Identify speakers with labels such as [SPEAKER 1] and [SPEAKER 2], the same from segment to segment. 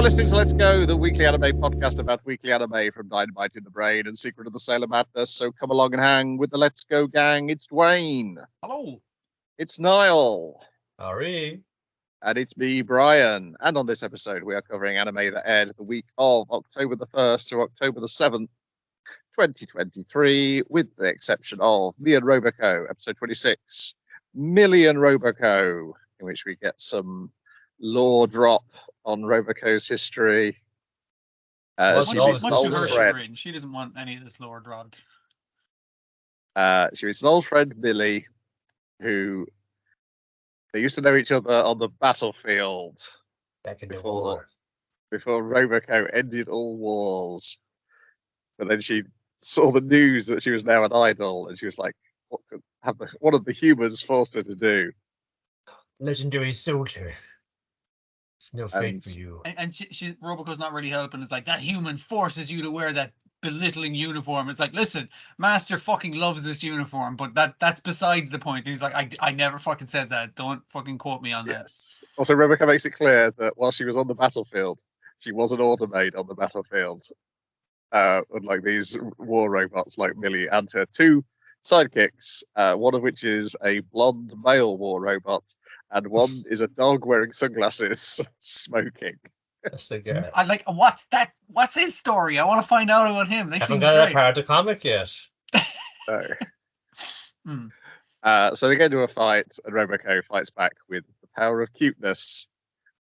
[SPEAKER 1] are listening to Let's Go, the weekly anime podcast about weekly anime from Dynamite in the Brain and Secret of the Sailor Madness. So come along and hang with the Let's Go gang. It's Dwayne.
[SPEAKER 2] Hello.
[SPEAKER 1] It's Niall.
[SPEAKER 3] Ari.
[SPEAKER 1] And it's me, Brian. And on this episode, we are covering anime that aired the week of October the 1st to October the 7th, 2023, with the exception of Me and Roboco, episode 26, Million Roboco, in which we get some lore drop on Roboco's history.
[SPEAKER 2] Much
[SPEAKER 1] She
[SPEAKER 2] to
[SPEAKER 1] meets an old
[SPEAKER 2] her
[SPEAKER 1] friend.
[SPEAKER 2] chagrin. She doesn't want any of this lore drug.
[SPEAKER 1] She meets an old friend, Millie, who they used to know each other on the battlefield
[SPEAKER 3] Back in the
[SPEAKER 1] before
[SPEAKER 3] war.
[SPEAKER 1] Roboco ended all wars. But then she saw the news that she was now an idol, and she was like, "What could have one of the humans forced her to do?"
[SPEAKER 3] Legendary soldier. It's no fate
[SPEAKER 1] And-
[SPEAKER 3] for you.
[SPEAKER 2] And she Roboco's not really helping. It's like, that human forces you to wear that belittling uniform. It's like, listen, Master fucking loves this uniform, but that's besides the point. He's like, I never fucking said that. Don't fucking quote me on that.
[SPEAKER 1] Yes. Also, Roboco makes it clear that while she was on the battlefield, she was an automaid on the battlefield. Unlike these war robots like Millie and her two sidekicks, one of which is a blonde male war robot, and one is a dog wearing sunglasses, smoking.
[SPEAKER 3] That's the guy.
[SPEAKER 2] I like, what's that? What's his story? I want to find out about him. They
[SPEAKER 3] Haven't
[SPEAKER 2] seem
[SPEAKER 3] got that
[SPEAKER 2] great.
[SPEAKER 3] part of the comic yet.
[SPEAKER 1] So,
[SPEAKER 2] Hmm.
[SPEAKER 1] so they get into a fight, and Roboco fights back with the power of cuteness,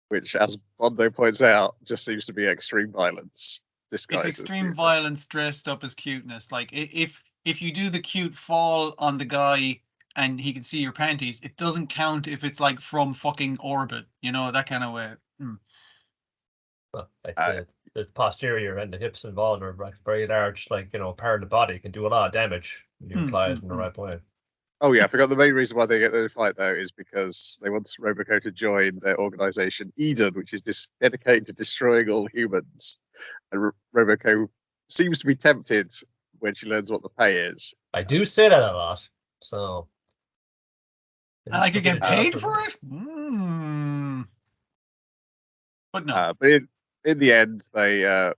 [SPEAKER 1] which, as Bondo points out, just seems to be extreme violence disguised
[SPEAKER 2] It's
[SPEAKER 1] as
[SPEAKER 2] extreme
[SPEAKER 1] cuteness.
[SPEAKER 2] violence dressed up as cuteness. Like, if you do the cute fall on the guy and he can see your panties, it doesn't count if it's like from fucking orbit, you know, that kind of way.
[SPEAKER 3] Well, like
[SPEAKER 1] Uh,
[SPEAKER 3] the posterior and the hips involved are like very large, like, part of the body. Can do a lot of damage when you apply it in the right way.
[SPEAKER 1] Oh yeah, I forgot the main reason why they get in the fight though is because they want Roboco to join their organization Eden, which is dedicated to destroying all humans. And Roboco seems to be tempted when she learns what the pay is.
[SPEAKER 3] I do say that a lot, so.
[SPEAKER 2] And I could get paid for
[SPEAKER 3] it.
[SPEAKER 2] it? But no.
[SPEAKER 1] But in the end, they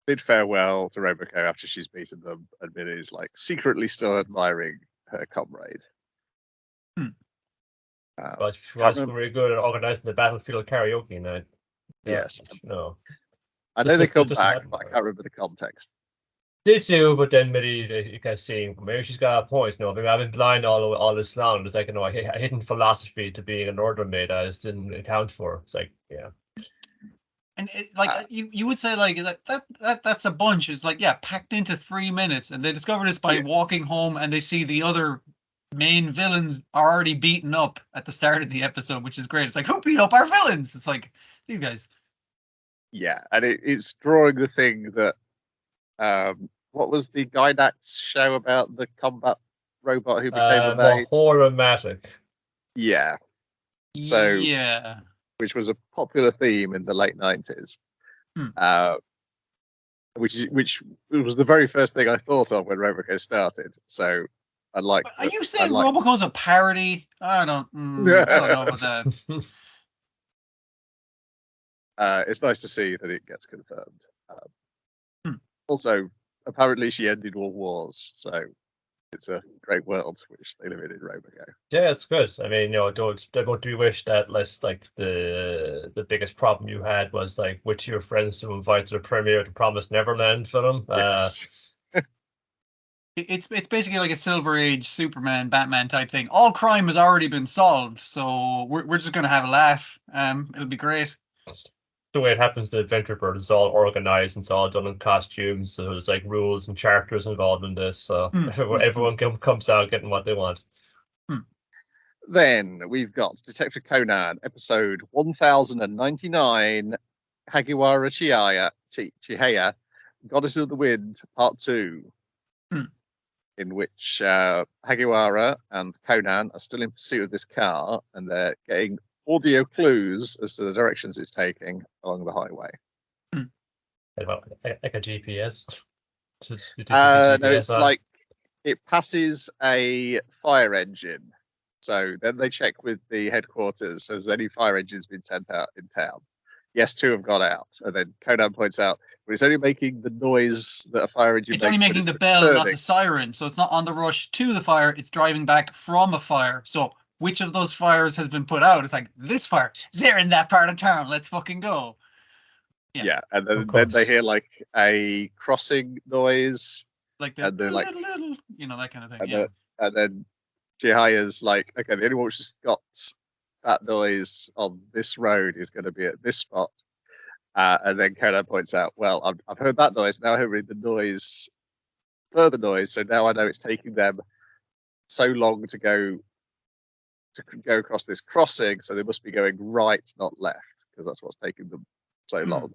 [SPEAKER 1] bid farewell to Roboco after she's beaten them, and Millie's like secretly still admiring her comrade.
[SPEAKER 3] But she was very good at organizing the battlefield karaoke night.
[SPEAKER 1] Yes.
[SPEAKER 3] No.
[SPEAKER 1] I know they come
[SPEAKER 3] just
[SPEAKER 1] back,
[SPEAKER 3] happened,
[SPEAKER 1] but I
[SPEAKER 3] right?
[SPEAKER 1] can't remember the context.
[SPEAKER 3] Did too, but then maybe you can see maybe she's got a point. No, maybe I've been blind all this long. It's like, a hidden philosophy to being a northern maid I just didn't account for. It's like, yeah.
[SPEAKER 2] And you would say like that's a bunch. It's like, yeah, packed into 3 minutes, and they discover this by walking home, and they see the other main villains are already beaten up at the start of the episode, which is great. It's like, who beat up our villains? It's like, these guys.
[SPEAKER 1] Yeah, and it's drawing the thing that what was the Gynax show about the combat robot who became a maid?
[SPEAKER 3] Holomatic.
[SPEAKER 1] Yeah, So-
[SPEAKER 2] yeah.
[SPEAKER 1] which was a popular theme in the late 90s. Which was the very first thing I thought of when Roboco started. So I like.
[SPEAKER 2] But are you saying Roboco's a parody? I don't know about that.
[SPEAKER 1] It's nice to see that it gets confirmed. Also, apparently she ended all wars, so it's a great world which they live in Roboco.
[SPEAKER 3] Yeah, it's good. I mean, don't we wish that less like the biggest problem you had was like which of your friends to invite to the premiere of the Promised Neverland film.
[SPEAKER 1] Yes.
[SPEAKER 2] It's basically like a Silver Age Superman, Batman type thing. All crime has already been solved, so we're just gonna have a laugh. It'll be great.
[SPEAKER 3] The way it happens to Adventure Bird is all organized and it's all done in costumes. So there's like rules and chapters involved in this. So everyone comes out getting what they want.
[SPEAKER 1] Then we've got Detective Conan, episode 1099, Hagiwara Chihaya, Goddess of the Wind, Part 2, in which Hagiwara and Conan are still in pursuit of this car, and they're getting audio clues as to the directions it's taking along the highway.
[SPEAKER 3] Like a GPS?
[SPEAKER 1] No, it's like it passes a fire engine. So then they check with the headquarters, has any fire engines been sent out in town? yes, 2 have gone out. And then Conan points out, but it's only making the noise that a fire engine
[SPEAKER 2] It's
[SPEAKER 1] makes.
[SPEAKER 2] only making the bell, not the siren. So it's not on the rush to the fire. It's driving back from a fire. So which of those fires has been put out? It's like, this fire. They're in that part of town. Let's fucking go.
[SPEAKER 1] Yeah, and then they hear like a crossing noise.
[SPEAKER 2] Like the
[SPEAKER 1] and they're like,
[SPEAKER 2] little, that kind of thing.
[SPEAKER 1] And then Chihiya's like, okay, the only one which has got that noise on this road is going to be at this spot. And then Conan points out, well, I've heard that noise. Now I heard the noise, further noise. So now I know it's taking them so long to go across this crossing. So they must be going right, not left, because that's what's taking them so long.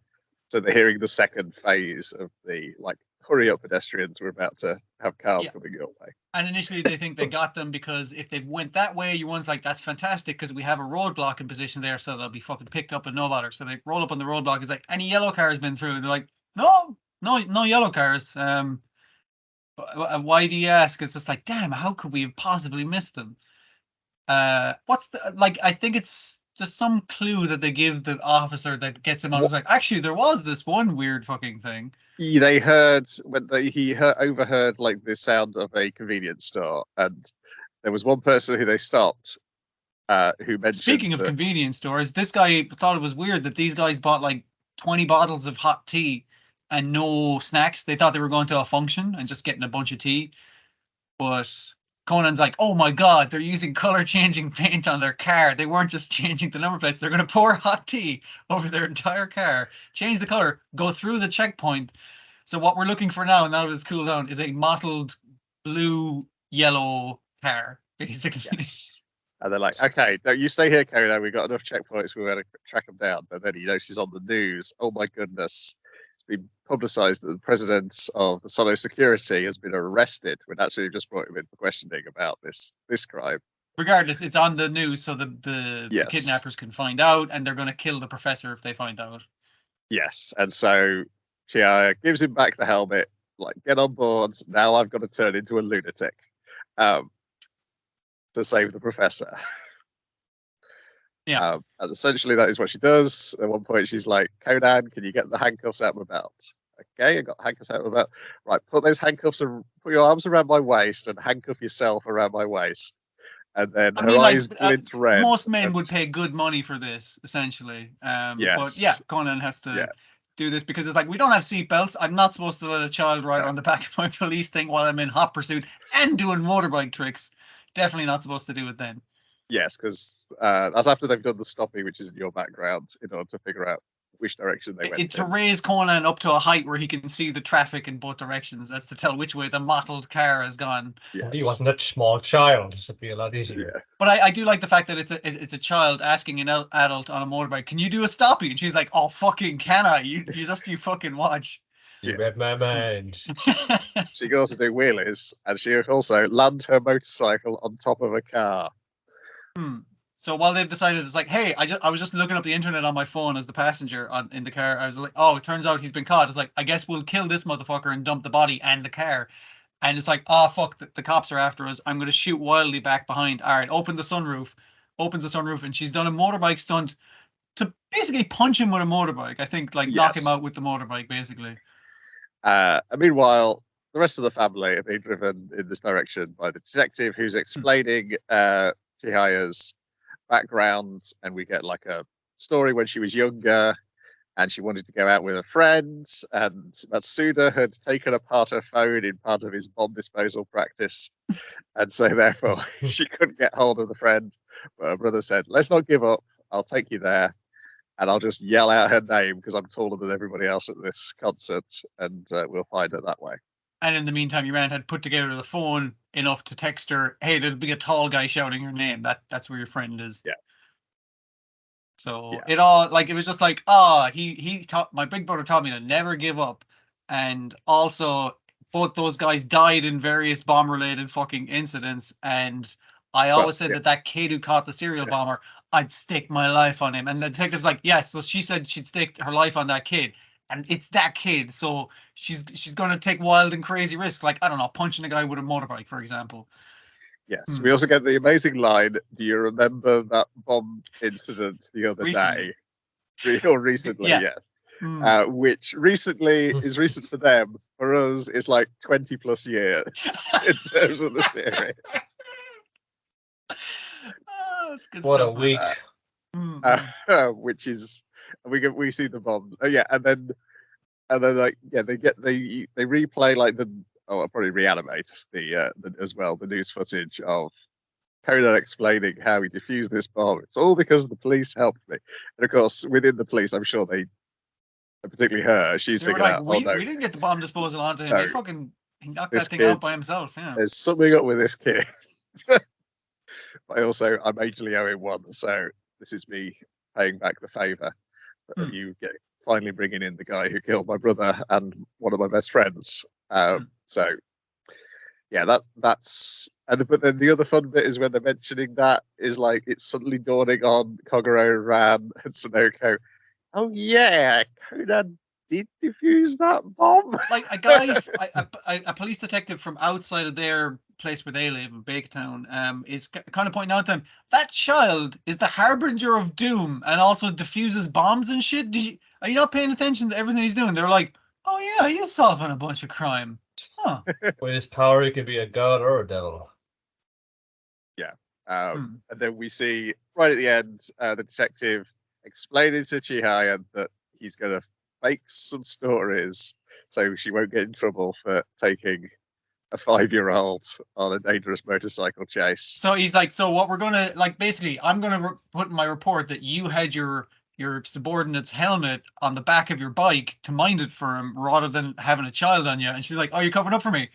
[SPEAKER 1] So they're hearing the second phase of the like, hurry up, pedestrians! We're about to have cars coming your way.
[SPEAKER 2] And initially they think they got them because if they went that way, one's like, that's fantastic because we have a roadblock in position there, so they'll be fucking picked up and no bother. So they roll up on the roadblock. It's like, any yellow car has been through. And they're like, no yellow cars. Why do you ask? It's just like, damn, how could we have possibly missed them? What's the like? I think it's just some clue that they give the officer that gets him on. It's like, actually, there was this one weird fucking thing.
[SPEAKER 1] They heard when he overheard like the sound of a convenience store, and there was one person who they stopped who mentioned.
[SPEAKER 2] Speaking of convenience stores, this guy thought it was weird that these guys bought like 20 bottles of hot tea and no snacks. They thought they were going to a function and just getting a bunch of tea, but Conan's like, oh my god, they're using color changing paint on their car. They weren't just changing the number plates. They're going to pour hot tea over their entire car, change the color, go through the checkpoint. So what we're looking for now that it's cooled down, is a mottled blue yellow car, basically.
[SPEAKER 1] Yes. And they're like, okay, no, you stay here, Conan. We've got enough checkpoints. We're going to track them down. But then he notices on the news, oh my goodness, it's been publicized that the president of the Solo Security has been arrested. We'd actually just brought him in for questioning about this crime.
[SPEAKER 2] Regardless, it's on the news, so the kidnappers can find out, and they're going to kill the professor if they find out.
[SPEAKER 1] Yes, and so Chihiya gives him back the helmet, like, get on board. Now I've got to turn into a lunatic to save the professor.
[SPEAKER 2] Yeah.
[SPEAKER 1] And essentially that is what she does. At one point she's like, Conan, can you get the handcuffs out of my belt? Okay, I got handcuffs out of my belt. Right, put those handcuffs and put your arms around my waist and handcuff yourself around my waist. And then her eyes glint red.
[SPEAKER 2] Most men would pay good money for this, essentially.
[SPEAKER 1] Yes.
[SPEAKER 2] But yeah, Conan has to do this because it's like, we don't have seatbelts. I'm not supposed to let a child ride on the back of my police thing while I'm in hot pursuit and doing motorbike tricks. Definitely not supposed to do it then.
[SPEAKER 1] Yes, because that's after they've done the stopping, which is in your background, in order to figure out which direction they went.
[SPEAKER 2] To raise Conan up to a height where he can see the traffic in both directions. That's to tell which way the mottled car has gone.
[SPEAKER 3] Yes. He wasn't a small child. This would be a lot easier.
[SPEAKER 1] Yeah.
[SPEAKER 2] But I do like the fact that it's a child asking an adult on a motorbike, can you do a stoppie? And she's like, oh, fucking can I? You fucking watch.
[SPEAKER 3] You read my mind.
[SPEAKER 1] She can also do wheelies, and she can also land her motorcycle on top of a car.
[SPEAKER 2] So while they've decided, it's like, hey, I was just looking up the internet on my phone as the passenger in the car. I was like, oh, it turns out he's been caught. It's like, I guess we'll kill this motherfucker and dump the body and the car. And it's like, oh, fuck, the cops are after us. I'm going to shoot wildly back behind. All right, open the sunroof. Opens the sunroof, and she's done a motorbike stunt to basically punch him with a motorbike. I think, like, knock him out with the motorbike, basically.
[SPEAKER 1] And meanwhile, the rest of the family are being driven in this direction by the detective, who's explaining Chihiya's background, and we get like a story when she was younger and she wanted to go out with her friends, and Matsuda had taken apart her phone in part of his bomb disposal practice, and so therefore she couldn't get hold of the friend. But her brother said, let's not give up, I'll take you there and I'll just yell out her name because I'm taller than everybody else at this concert, and we'll find her that way.
[SPEAKER 2] And in the meantime, your man had put together the phone enough to text her, hey, there'll be a tall guy shouting her name. That's where your friend is.
[SPEAKER 1] Yeah.
[SPEAKER 2] So it all, like, it was just like, he taught, my big brother taught me to never give up. And also, both those guys died in various bomb-related fucking incidents. And I always said that kid who caught the serial bomber, I'd stake my life on him. And the detective's like, yes. So she said she'd stake her life on that kid. And it's that kid, so she's going to take wild and crazy risks, like, I don't know, punching a guy with a motorbike, for example.
[SPEAKER 1] Yes, we also get the amazing line, do you remember that bomb incident the other day? recently,
[SPEAKER 2] Yeah.
[SPEAKER 1] yes. Which recently is recent for them. For us, it's like 20 plus years in terms of the series.
[SPEAKER 2] That's good
[SPEAKER 3] What
[SPEAKER 2] stuff,
[SPEAKER 3] a week.
[SPEAKER 1] Which is we see the bomb. And then like they replay like I'll probably reanimate the as well the news footage of Conan explaining how he defused this bomb. It's all because the police helped me. And of course, within the police, I'm sure particularly her, she's
[SPEAKER 2] they were
[SPEAKER 1] figured
[SPEAKER 2] like,
[SPEAKER 1] out,
[SPEAKER 2] we didn't get the bomb disposal onto him.
[SPEAKER 1] No,
[SPEAKER 2] He knocked
[SPEAKER 1] this
[SPEAKER 2] that thing out
[SPEAKER 1] kid-
[SPEAKER 2] by himself. Yeah.
[SPEAKER 1] there's something up with this kid. But I majorly owe him one, so this is me paying back the favour of you finally bringing in the guy who killed my brother and one of my best friends. So yeah, that's but then the other fun bit is when they're mentioning that is like it's suddenly dawning on Kogoro, Ran, and Sonoko. Oh yeah, Conan did defuse that bomb.
[SPEAKER 2] Like a guy, a police detective from outside of their place where they live in Baketown, is kind of pointing out to him that child is the harbinger of doom and also diffuses bombs and shit. Are you not paying attention to everything he's doing? They're like, oh yeah, he's solving a bunch of crime. Huh.
[SPEAKER 3] With his power, he can be a god or a devil.
[SPEAKER 1] Yeah. And then we see right at the end the detective explaining to Chihaya that he's going to fake some stories so she won't get in trouble for taking a 5-year-old on a dangerous motorcycle chase.
[SPEAKER 2] So he's like, so what we're gonna basically, I'm gonna put in my report that you had your subordinate's helmet on the back of your bike to mind it for him rather than having a child on you. And she's like, oh, you're covering up for me?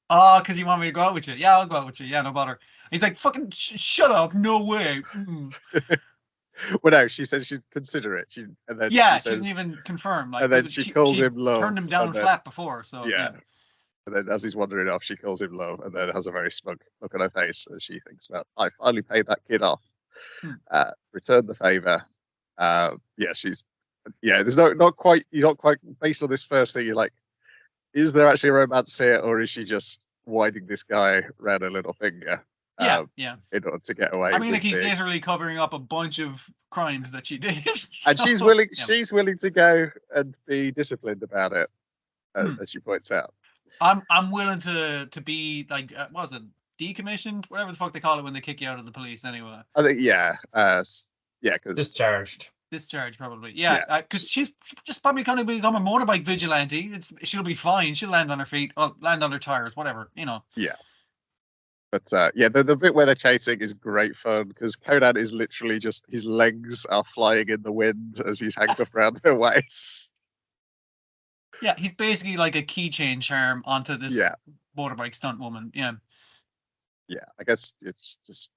[SPEAKER 2] Because you want me to go out with you? Yeah, I'll go out with you. Yeah, no bother. He's like, fucking shut up. No way.
[SPEAKER 1] Well, no, she says she'd consider it. She says,
[SPEAKER 2] didn't even confirm. Like,
[SPEAKER 1] and then she calls him love.
[SPEAKER 2] Turned him down flat before. So yeah.
[SPEAKER 1] And then as he's wandering off, she calls him love, and then has a very smug look on her face as she thinks about, I finally paid that kid off. Return the favor. There's not quite based on this first thing. You're like, is there actually a romance here, or is she just winding this guy around her little finger?
[SPEAKER 2] In
[SPEAKER 1] order to get away.
[SPEAKER 2] I mean, like, he's literally covering up a bunch of crimes that she did,
[SPEAKER 1] and she's willing. Yeah. She's willing to go and be disciplined about it, as she points out.
[SPEAKER 2] I'm willing to be like, what was it, decommissioned, whatever the fuck they call it when they kick you out of the police. Anyway,
[SPEAKER 1] I think because
[SPEAKER 3] discharged
[SPEAKER 2] probably, because she's just probably going to become a motorbike vigilante. She'll be fine. She'll land on her feet, or land on her tires, whatever,
[SPEAKER 1] Yeah. But the bit where they're chasing is great fun because Conan is literally just his legs are flying in the wind as he's handcuffed around her waist.
[SPEAKER 2] Yeah, he's basically like a keychain charm onto this motorbike stunt woman. Yeah. Yeah,
[SPEAKER 1] I guess it's just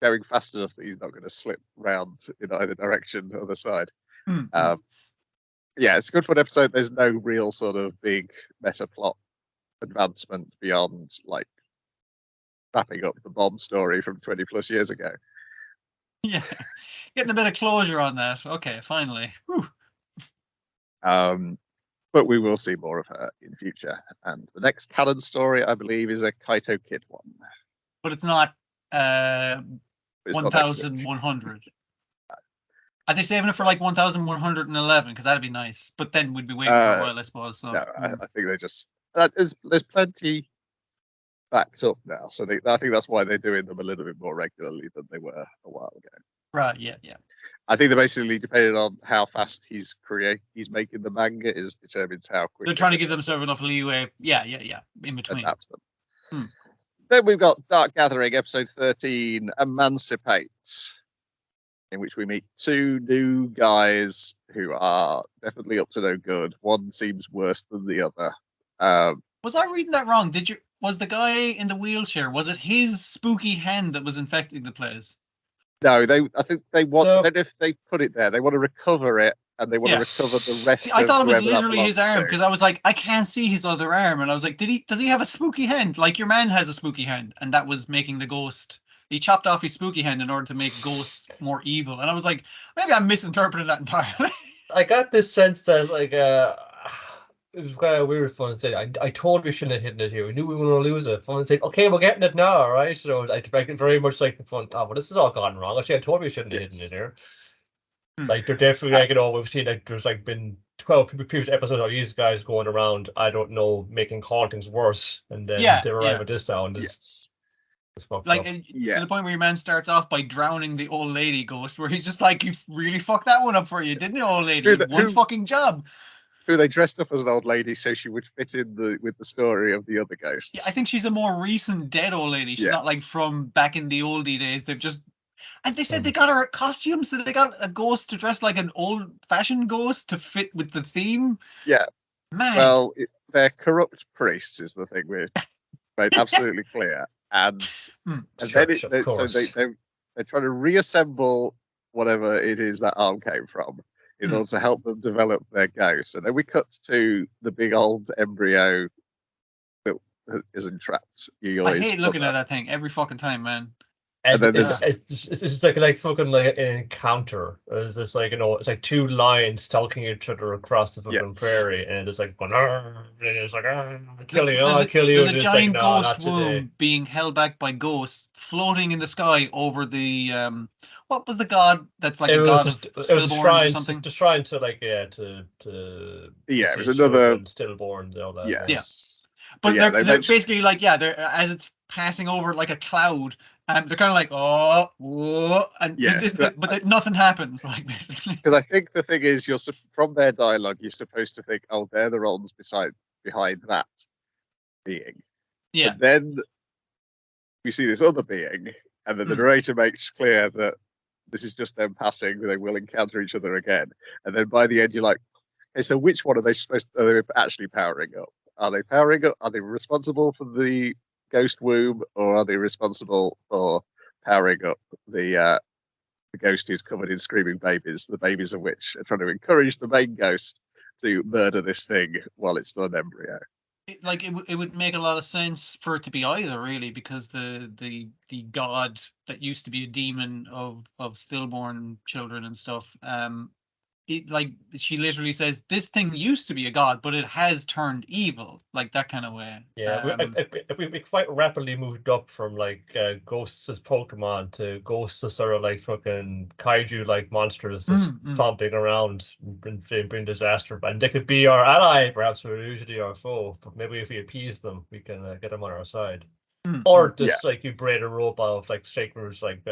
[SPEAKER 1] going fast enough that he's not going to slip round in either direction or the side. It's a good fun episode. There's no real sort of big meta plot advancement beyond like wrapping up the bomb story from 20 plus years ago.
[SPEAKER 2] Yeah, getting a bit of closure on that. Okay, finally. Whew.
[SPEAKER 1] But we will see more of her in future. And the next canon story, I believe, is a Kaito Kid one.
[SPEAKER 2] But it's not 1,100. Are they saving it for like 1,111? Because that'd be nice. But then we'd be waiting for a while, I suppose. So.
[SPEAKER 1] No, I think they just... There's plenty backed up now. So I think that's why they're doing them a little bit more regularly than they were a while ago.
[SPEAKER 2] Right, yeah.
[SPEAKER 1] I think they're basically, depending on how fast he's making the manga, determines how quick.
[SPEAKER 2] They're trying to give themselves enough leeway. Yeah. In between.
[SPEAKER 1] Adapt them. Then we've got Dark Gathering, episode 13, Emancipate, in which we meet two new guys who are definitely up to no good. One seems worse than the other.
[SPEAKER 2] Was I reading that wrong? Was the guy in the wheelchair, was it his spooky hen that was infecting the place?
[SPEAKER 1] No, I think they want. No. If they put it there, they want to recover it, and they want to recover the rest.
[SPEAKER 2] I thought it was literally his arm because I was like, I can't see his other arm, and I was like, does he have a spooky hand? Like your man has a spooky hand, and that was making the ghost. He chopped off his spooky hand in order to make ghosts more evil, and I was like, maybe I'm misinterpreting that entirely.
[SPEAKER 3] I got this sense that like it was kind of weird fun to say. I told we shouldn't have hidden it here. We knew we were going to lose it. Fun to say, okay, we're getting it now, right? So I very much like the fun. Oh, but this has all gone wrong. Actually, I told we shouldn't have hidden it here. Like they're definitely like, you know, we've seen like there's like been 12 previous episodes of these guys going around, I don't know, making hauntings worse, and then they arrive at this town.
[SPEAKER 1] Yes.
[SPEAKER 3] It's fucked
[SPEAKER 2] Like
[SPEAKER 3] up.
[SPEAKER 2] to the point where your man starts off by drowning the old lady ghost, where he's just like, "You really fucked that one up for you, didn't you, old lady? One fucking job."
[SPEAKER 1] Who they dressed up as an old lady so she would fit in with the story of the other ghosts.
[SPEAKER 2] Yeah, I think she's a more recent dead old lady. She's not like from back in the oldie days. They've just, and they said they got her costumes, so they got a ghost to dress like an old-fashioned ghost to fit with the theme.
[SPEAKER 1] Yeah.
[SPEAKER 2] Man.
[SPEAKER 1] Well, they're corrupt priests is the thing we're made absolutely clear, and then so they're trying to reassemble whatever it is that arm came from in order to help them develop their ghost. And then we cut to the big old embryo that is entrapped.
[SPEAKER 2] I hate looking at that thing every fucking time, man.
[SPEAKER 3] And then it's like fucking like an encounter. It's just like, you know, it's like two lions stalking each other across the fucking prairie, and it's like going, and it's like, I'll kill you, I'll kill you.
[SPEAKER 2] There's a giant ghost womb being held back by ghosts floating in the sky over the what was the god that's like a god of stillborns or something?
[SPEAKER 3] Just trying to like it was another stillborns and all that.
[SPEAKER 1] Yes.
[SPEAKER 2] But they're basically like they're as it's passing over like a cloud. And they're kind of like, whoa, and but nothing happens, like basically.
[SPEAKER 1] Because I think the thing is, from their dialogue, you're supposed to think, oh, they're the ones behind that being.
[SPEAKER 2] Yeah.
[SPEAKER 1] But then we see this other being, and then the narrator makes clear that this is just them passing; they will encounter each other again. And then by the end, you're like, okay, so which one are they actually powering up? Are they powering up? Are they responsible for the ghost womb, or are they responsible for powering up the ghost who's covered in screaming babies, the babies of which are trying to encourage the main ghost to murder this thing while it's still an embryo?
[SPEAKER 2] It would make a lot of sense for it to be either, really, because the god that used to be a demon of stillborn children and stuff, she literally says this thing used to be a god, but it has turned evil, like that kind of way.
[SPEAKER 3] Yeah, we quite rapidly moved up from like ghosts as Pokemon to ghosts as sort of like fucking kaiju like monsters just stomping around and bring disaster. And they could be our ally, perhaps we're usually our foe, but maybe if we appease them, we can get them on our side. Or just like you braid a rope of like strikers like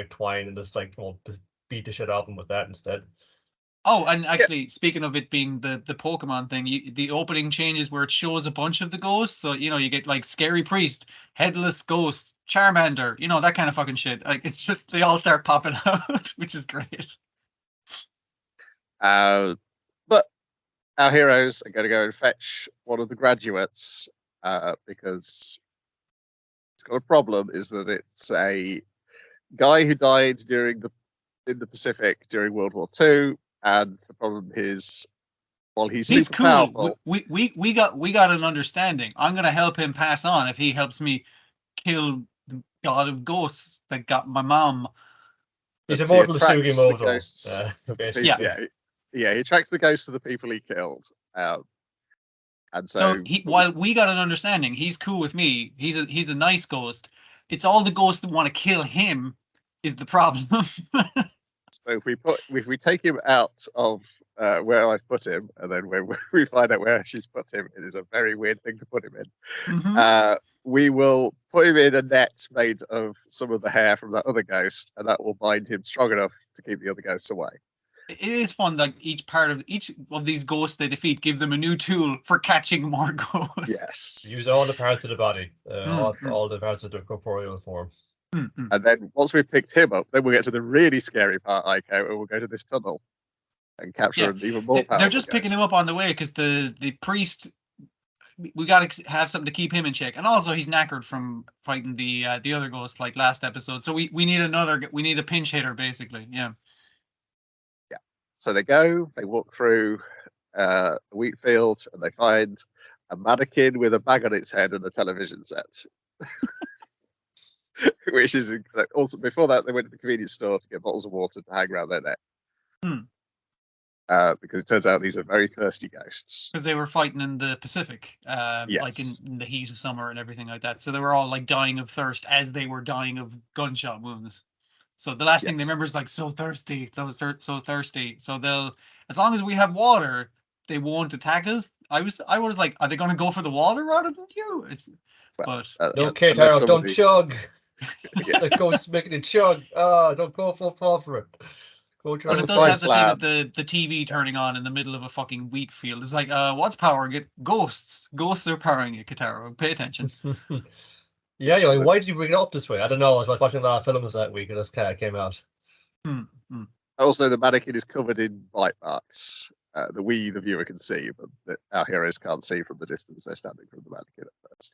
[SPEAKER 3] twine and just like just beat the shit out of them with that instead.
[SPEAKER 2] Oh, and actually, speaking of it being the Pokemon thing, the opening changes where it shows a bunch of the ghosts. So, you get like Scary Priest, Headless Ghost, Charmander, that kind of fucking shit. Like, it's just, they all start popping out, which is great.
[SPEAKER 1] But our heroes are going to go and fetch one of the graduates because it's got a problem, is that it's a guy who died in the Pacific during World War II. And the problem is, he's super
[SPEAKER 2] cool.
[SPEAKER 1] Powerful.
[SPEAKER 2] We got an understanding. I'm gonna help him pass on if he helps me kill the god of ghosts that got my mom.
[SPEAKER 3] He's immortal Sugimoto.
[SPEAKER 1] He attracts the ghosts of the people he killed. And so
[SPEAKER 2] while we got an understanding, he's cool with me. He's a nice ghost. It's all the ghosts that want to kill him is the problem.
[SPEAKER 1] So if we take him out of where I've put him, and then when we find out where she's put him, it is a very weird thing to put him in. We will put him in a net made of some of the hair from that other ghost, and that will bind him strong enough to keep the other ghosts away.
[SPEAKER 2] It is fun that each of these ghosts they defeat give them a new tool for catching more ghosts.
[SPEAKER 1] Yes.
[SPEAKER 3] Use all the parts of the body, all the parts of the corporeal form.
[SPEAKER 1] And then once we've picked him up, then we'll get to the really scary part, where we'll go to this tunnel and capture an even more powerful
[SPEAKER 2] They're just picking him up on the way because the priest, we got to have something to keep him in check. And also he's knackered from fighting the other ghost like last episode. So we need a pinch hitter, basically. Yeah.
[SPEAKER 1] Yeah. So they walk through a wheat field, and they find a mannequin with a bag on its head and a television set. Which is also, before that, they went to the convenience store to get bottles of water to hang around their neck. Because it turns out these are very thirsty ghosts.
[SPEAKER 2] Because they were fighting in the Pacific, like in the heat of summer and everything like that. So they were all like dying of thirst as they were dying of gunshot wounds. So the last thing they
[SPEAKER 1] Yes.
[SPEAKER 2] remember is like so thirsty. So thirsty. So they'll, as long as we have water, they won't attack us. I was like, are they going to go for the water rather than you? But
[SPEAKER 3] no, Kate Harrow, don't chug.
[SPEAKER 1] Yeah.
[SPEAKER 3] The ghost making it chug. Don't go full for it.
[SPEAKER 2] But it does have the thing with the TV turning on in the middle of a fucking wheat field. It's like, what's powering it? Ghosts. Ghosts are powering it, Kitaro. Pay attention.
[SPEAKER 3] Yeah, why did you bring it up this way? I don't know. I was watching a lot of films that week and this cat came out.
[SPEAKER 1] Also, the mannequin is covered in bite marks that the viewer, can see, but our heroes can't see from the distance they're standing from the mannequin at first.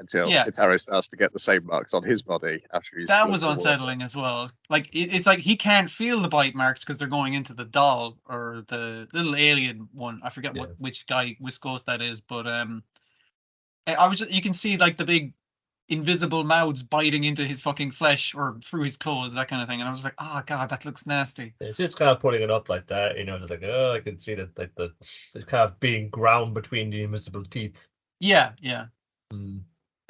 [SPEAKER 1] Until Kitaro starts to get the same marks on his body after he's...
[SPEAKER 2] That was unsettling as well. Like, it's like he can't feel the bite marks because they're going into the doll or the little alien one. I forget which ghost that is, but you can see like the big invisible mouths biting into his fucking flesh or through his clothes, that kind of thing. And I was like, oh god, that looks nasty.
[SPEAKER 3] It's just kind of putting it up like that, just like, I can see that, like the kind of being ground between the invisible teeth.
[SPEAKER 2] Yeah.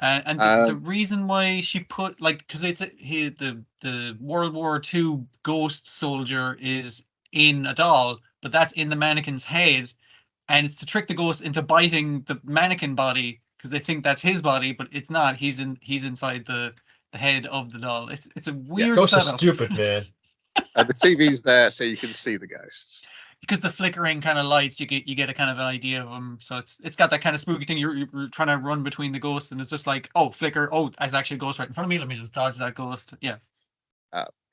[SPEAKER 2] And the reason why she put, like, because the World War II ghost soldier is in a doll, but that's in the mannequin's head, and it's to trick the ghost into biting the mannequin body because they think that's his body, but it's not. He's inside the head of the doll. It's a weird
[SPEAKER 3] ghosts
[SPEAKER 2] setup.
[SPEAKER 3] Are stupid, man.
[SPEAKER 1] The TV's there so you can see the ghosts. Because
[SPEAKER 2] the flickering kind of lights, you get a kind of an idea of them. So it's got that kind of spooky thing. You're trying to run between the ghosts, and it's just like, oh, flicker. Oh, there's actually a ghost right in front of me. Let me just dodge that ghost. Yeah.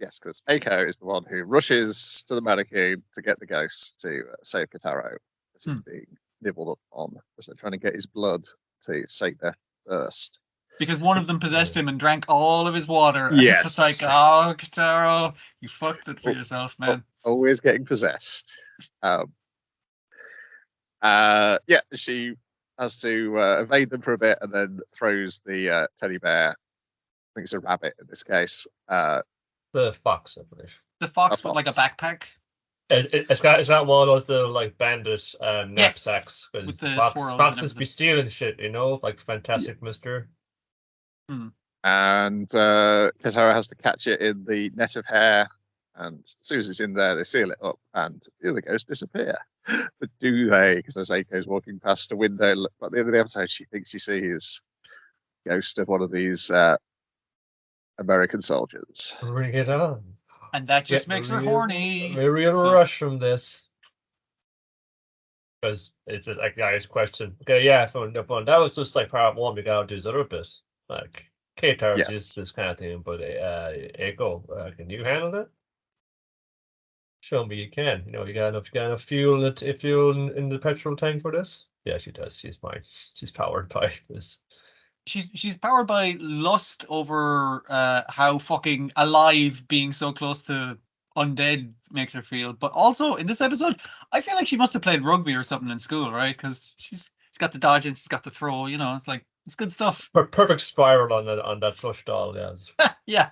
[SPEAKER 1] Yes, because Eiko is the one who rushes to the mannequin to get the ghost to save Kitaro as he's being nibbled on as they're trying to get his blood to save their thirst.
[SPEAKER 2] Because one of them possessed him and drank all of his water.
[SPEAKER 1] Yes.
[SPEAKER 2] It's like, oh, Kitaro, you fucked it for yourself, man.
[SPEAKER 1] Always getting possessed. She has to evade them for a bit and then throws the teddy bear. I think it's a rabbit in this case.
[SPEAKER 3] The fox, I believe.
[SPEAKER 2] The fox with like a backpack.
[SPEAKER 3] It's got one of those like bandit knapsacks.
[SPEAKER 2] With the
[SPEAKER 3] foxes be stealing shit, like Fantastic Mister.
[SPEAKER 1] And Kitaro has to catch it in the net of hair, and as soon as it's in there, they seal it up, and the other ghosts disappear. But do they? Because as Eiko's walking past a window, at the end of the episode, she thinks she sees the ghost of one of these American soldiers.
[SPEAKER 3] Bring it on.
[SPEAKER 2] And that just makes her horny.
[SPEAKER 3] A real rush from this. Because it's a guy's question. Okay, yeah, that was just like part one. We gotta do this other bit. Like, K-Tars is this kind of thing, but Eiko, can you handle that? Show me you can. You got enough fuel in the petrol tank for this? Yeah, she does. She's fine. She's powered by this.
[SPEAKER 2] She's powered by lust over how fucking alive being so close to undead makes her feel. But also in this episode, I feel like she must have played rugby or something in school, right? Because she's got the dodge and she's got the throw. It's like, it's good stuff.
[SPEAKER 3] Perfect spiral on that plush doll, yes.
[SPEAKER 2] yeah.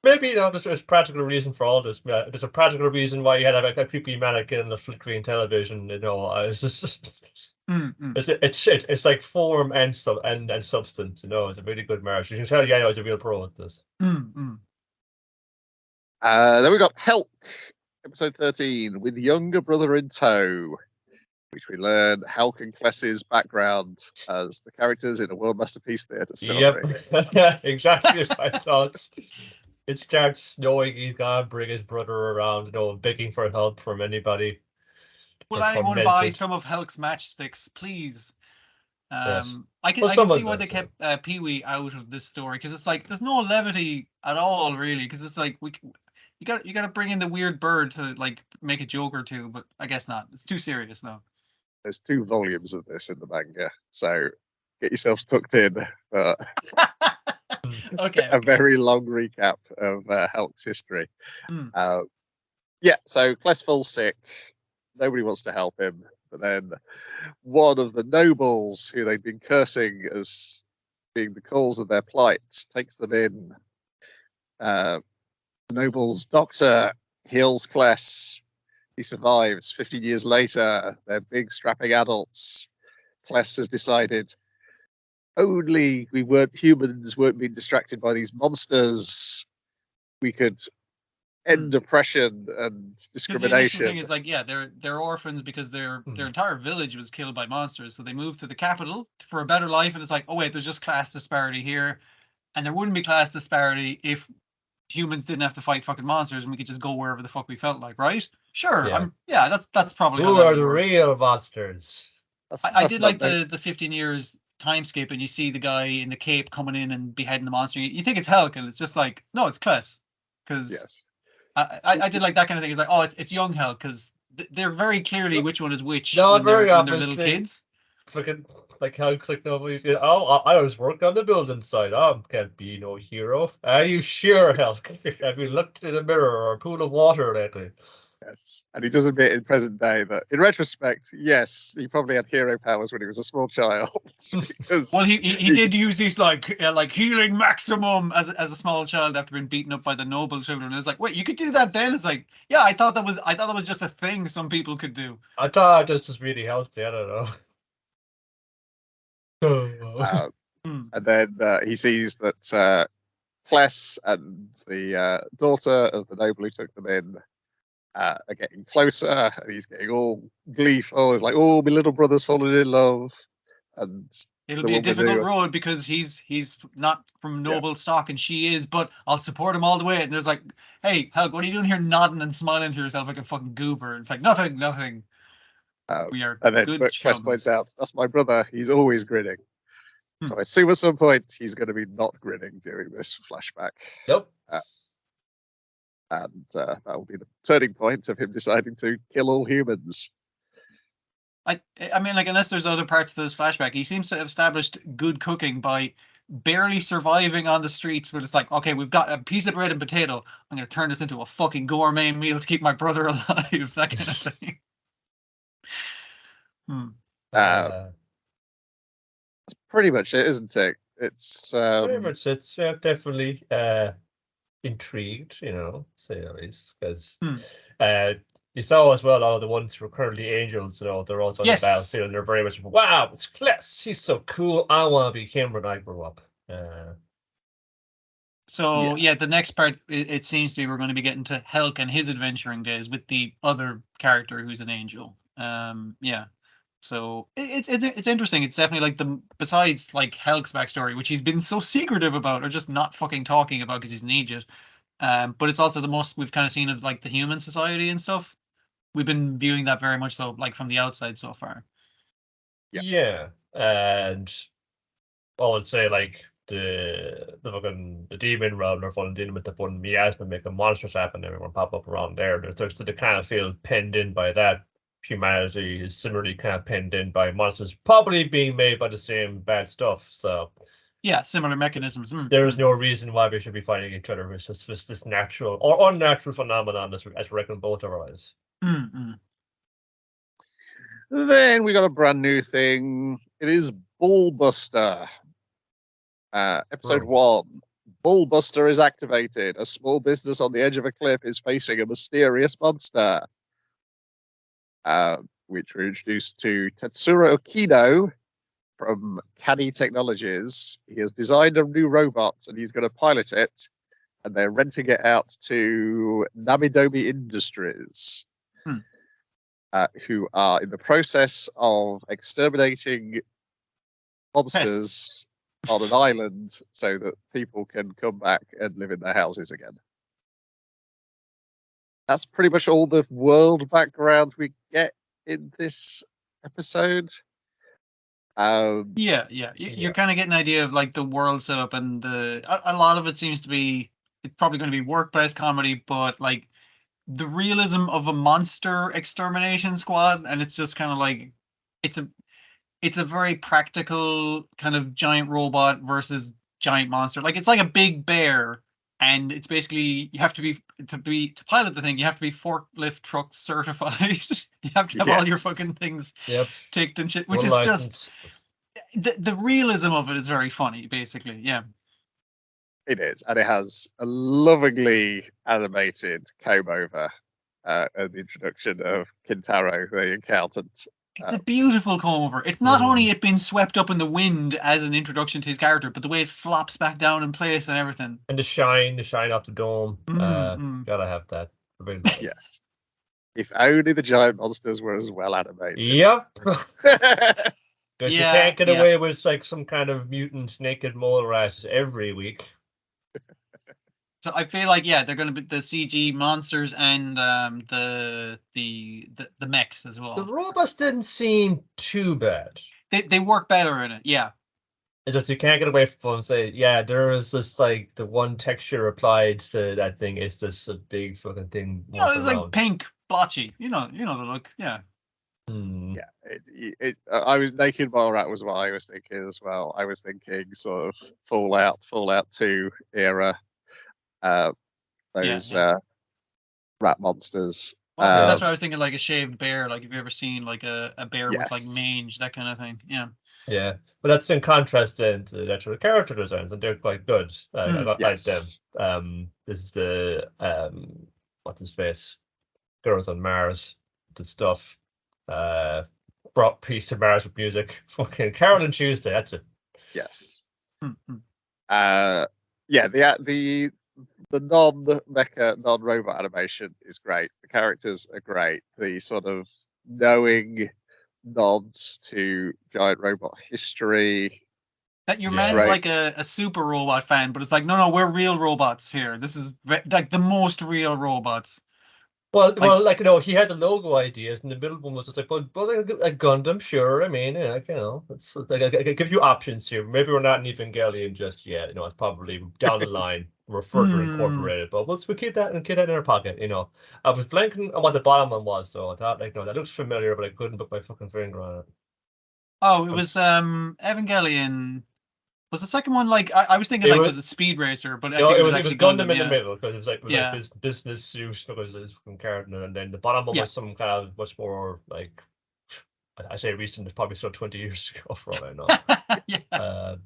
[SPEAKER 3] Maybe there's a practical reason for all this. There's a practical reason why you had a creepy mannequin and a flickering television. It's just. It's like form and substance. It's a really good marriage. You can tell Yano is a real pro at this.
[SPEAKER 1] Then we got Helk, episode 13, with younger brother in tow, which we learn Helk and Kless's background as the characters in a World Masterpiece Theatre story.
[SPEAKER 3] Yep, exactly my thoughts. It starts snowing. He's gotta bring his brother around, begging for help from anybody.
[SPEAKER 2] Will anyone buy some of Helk's matchsticks, please? Yes. I can see why they kept Pee-wee out of this story, because it's like there's no levity at all, really. Because it's like you got to bring in the weird bird to like make a joke or two, but I guess not. It's too serious now.
[SPEAKER 1] There's 2 volumes of this in the manga, so get yourselves tucked in.
[SPEAKER 2] Okay.
[SPEAKER 1] A very long recap of Helk's history. So Kless falls sick. Nobody wants to help him, but then one of the nobles who they've been cursing as being the cause of their plight takes them in. The noble's doctor heals Kless. He survives. 15 years later, they're big, strapping adults. Kless has decided only humans weren't being distracted by these monsters. we could end oppression and discrimination.
[SPEAKER 2] The initial thing is like, yeah, they're orphans because their entire village was killed by monsters, so they moved to the capital for a better life, and it's like, oh wait, there's just class disparity here, and there wouldn't be class disparity if humans didn't have to fight fucking monsters and we could just go wherever the fuck we felt like, right? Sure, that's probably
[SPEAKER 3] who are the real monsters.
[SPEAKER 2] I did like the 15 years time skip, and you see the guy in the cape coming in and beheading the monster. You think it's Hulk, and it's just like, no, it's Kless, because I did like that kind of thing. It's like, oh, it's young Hulk, because they're very clearly which one is which when they're little kids.
[SPEAKER 3] Fucking like Hulk's like nobody's. Oh, I was working on the building site. I can't be no hero. Are you sure, Hulk? Have you looked in a mirror or a pool of water lately?
[SPEAKER 1] Yes, and he does admit in present day that, in retrospect, yes, he probably had hero powers when he was a small child.
[SPEAKER 2] Well, he did use these like healing maximum as a small child after being beaten up by the noble children. It's like, wait, you could do that then? It's like, yeah, I thought that was just a thing some people could do.
[SPEAKER 3] I thought this was really healthy. I don't
[SPEAKER 1] know. And then he sees that Kless and the daughter of the noble who took them in are getting closer, and he's getting all gleeful. He's like, oh, my little brother's fallen in love. And
[SPEAKER 2] it'll be a difficult road because he's not from noble stock and she is, but I'll support him all the way. And there's like, hey, Hulk, what are you doing here nodding and smiling to yourself like a fucking goober? And it's like, nothing. We are
[SPEAKER 1] and then
[SPEAKER 2] good
[SPEAKER 1] Kless points out, that's my brother. He's always grinning. So I assume at some point he's going to be not grinning during this flashback.
[SPEAKER 3] Nope.
[SPEAKER 1] And that will be the turning point of him deciding to kill all humans.
[SPEAKER 2] I mean, like, unless there's other parts to this flashback, he seems to have established good cooking by barely surviving on the streets. But it's like, okay, we've got a piece of bread and potato. I'm going to turn this into a fucking gourmet meal to keep my brother alive. That kind of thing.
[SPEAKER 1] That's pretty much it, isn't it? It's
[SPEAKER 3] pretty much it's definitely intrigued, say at least, because you saw as well all of the ones who are currently angels, they're also on the battlefield, and they're very much, wow, it's Kless, he's so cool, I want to be him when I grow up.
[SPEAKER 2] So the next part, it seems to be we're going to be getting to Hulk and his adventuring days with the other character who's an angel. So it's interesting. It's definitely like besides like Hulk's backstory, which he's been so secretive about or just not fucking talking about because he's an idiot. But it's also the most we've kind of seen of like the human society and stuff. We've been viewing that very much so like from the outside so far.
[SPEAKER 3] Yeah, and I would say like the demon realm, they're fun dealing with the fun miasma making monsters happen, everyone pop up around there. They're kind of feel penned in by that. Humanity is similarly kind of penned in by monsters probably being made by the same bad stuff. So
[SPEAKER 2] yeah, similar mechanisms.
[SPEAKER 3] There is no reason why we should be fighting each other. It's just this natural or unnatural phenomenon as reckoned both of our eyes.
[SPEAKER 1] Then we got a brand new thing. It is Bullbuster. Episode 1. Bullbuster is activated. A small business on the edge of a cliff is facing a mysterious monster. Which we're introduced to Tetsuro Okino from Canny Technologies. He has designed a new robot and he's going to pilot it, and they're renting it out to Namidomi Industries, who are in the process of exterminating monsters on an island so that people can come back and live in their houses again. That's pretty much all the world background we get in this episode.
[SPEAKER 2] You're kind of getting an idea of like the world setup, and a lot of it seems to be, it's probably going to be workplace comedy, but like the realism of a monster extermination squad, and it's just kind of like it's a very practical kind of giant robot versus giant monster. Like it's like a big bear. And it's basically you have to pilot the thing. You have to be forklift truck certified. You have to have all your fucking things ticked and shit. Which is just the realism of it is very funny. Basically, yeah.
[SPEAKER 1] It is, and it has a lovingly animated comb over at the introduction of Kintaro, the accountant.
[SPEAKER 2] It's a beautiful comb over. It's not only it being swept up in the wind as an introduction to his character, but the way it flops back down in place and everything.
[SPEAKER 3] And the shine off the dome. Gotta have that.
[SPEAKER 1] Yes. If only the giant monsters were as well animated.
[SPEAKER 3] Yep. Because you can't get away with like some kind of mutant naked mole rats every week.
[SPEAKER 2] So I feel like they're going to be the CG monsters and the mechs as well.
[SPEAKER 3] The robots didn't seem too bad.
[SPEAKER 2] They work better in it, yeah.
[SPEAKER 3] It's just you can't get away from say, there is this like the one texture applied to that thing is this a big fucking thing.
[SPEAKER 2] It's like pink, blotchy. You know the look, yeah.
[SPEAKER 1] Yeah, I was naked mole rat was what I was thinking as well. I was thinking sort of Fallout 2 era. Those rat monsters.
[SPEAKER 2] Well, that's what I was thinking, like a shaved bear. Like, have you ever seen like a bear with like mange, that kind of thing? Yeah.
[SPEAKER 3] Yeah, but that's in contrast then to the actual character designs, and they're quite good. I like them. This is the what's his face? Girls on Mars, the stuff. Brought peace to Mars with music. Fucking Carol and Tuesday. That's it.
[SPEAKER 1] Yes. The non-mecha, non-robot animation is great. The characters are great. The sort of knowing nods to giant robot history.
[SPEAKER 2] That your man's like a super robot fan, but it's like, no, we're real robots here. This is like the most real robots.
[SPEAKER 3] Well, he had the logo ideas, and the middle one was just like, but a Gundam, sure. I mean, it's like I give you options here. Maybe we're not in Evangelion just yet. It's probably down the line. We're further incorporated, but we'll keep that in our pocket. I was blanking on what the bottom one was, so I thought, that looks familiar, but I couldn't put my fucking finger on it.
[SPEAKER 2] Oh, it was Evangelion. Was the second one like I was thinking was a Speed Racer, but I think it was
[SPEAKER 3] Gundam in the middle because it was like business suit because it's from Cardinal, and then the bottom one was some kind of much more like I say recent, it's probably still 20 years ago for all I know.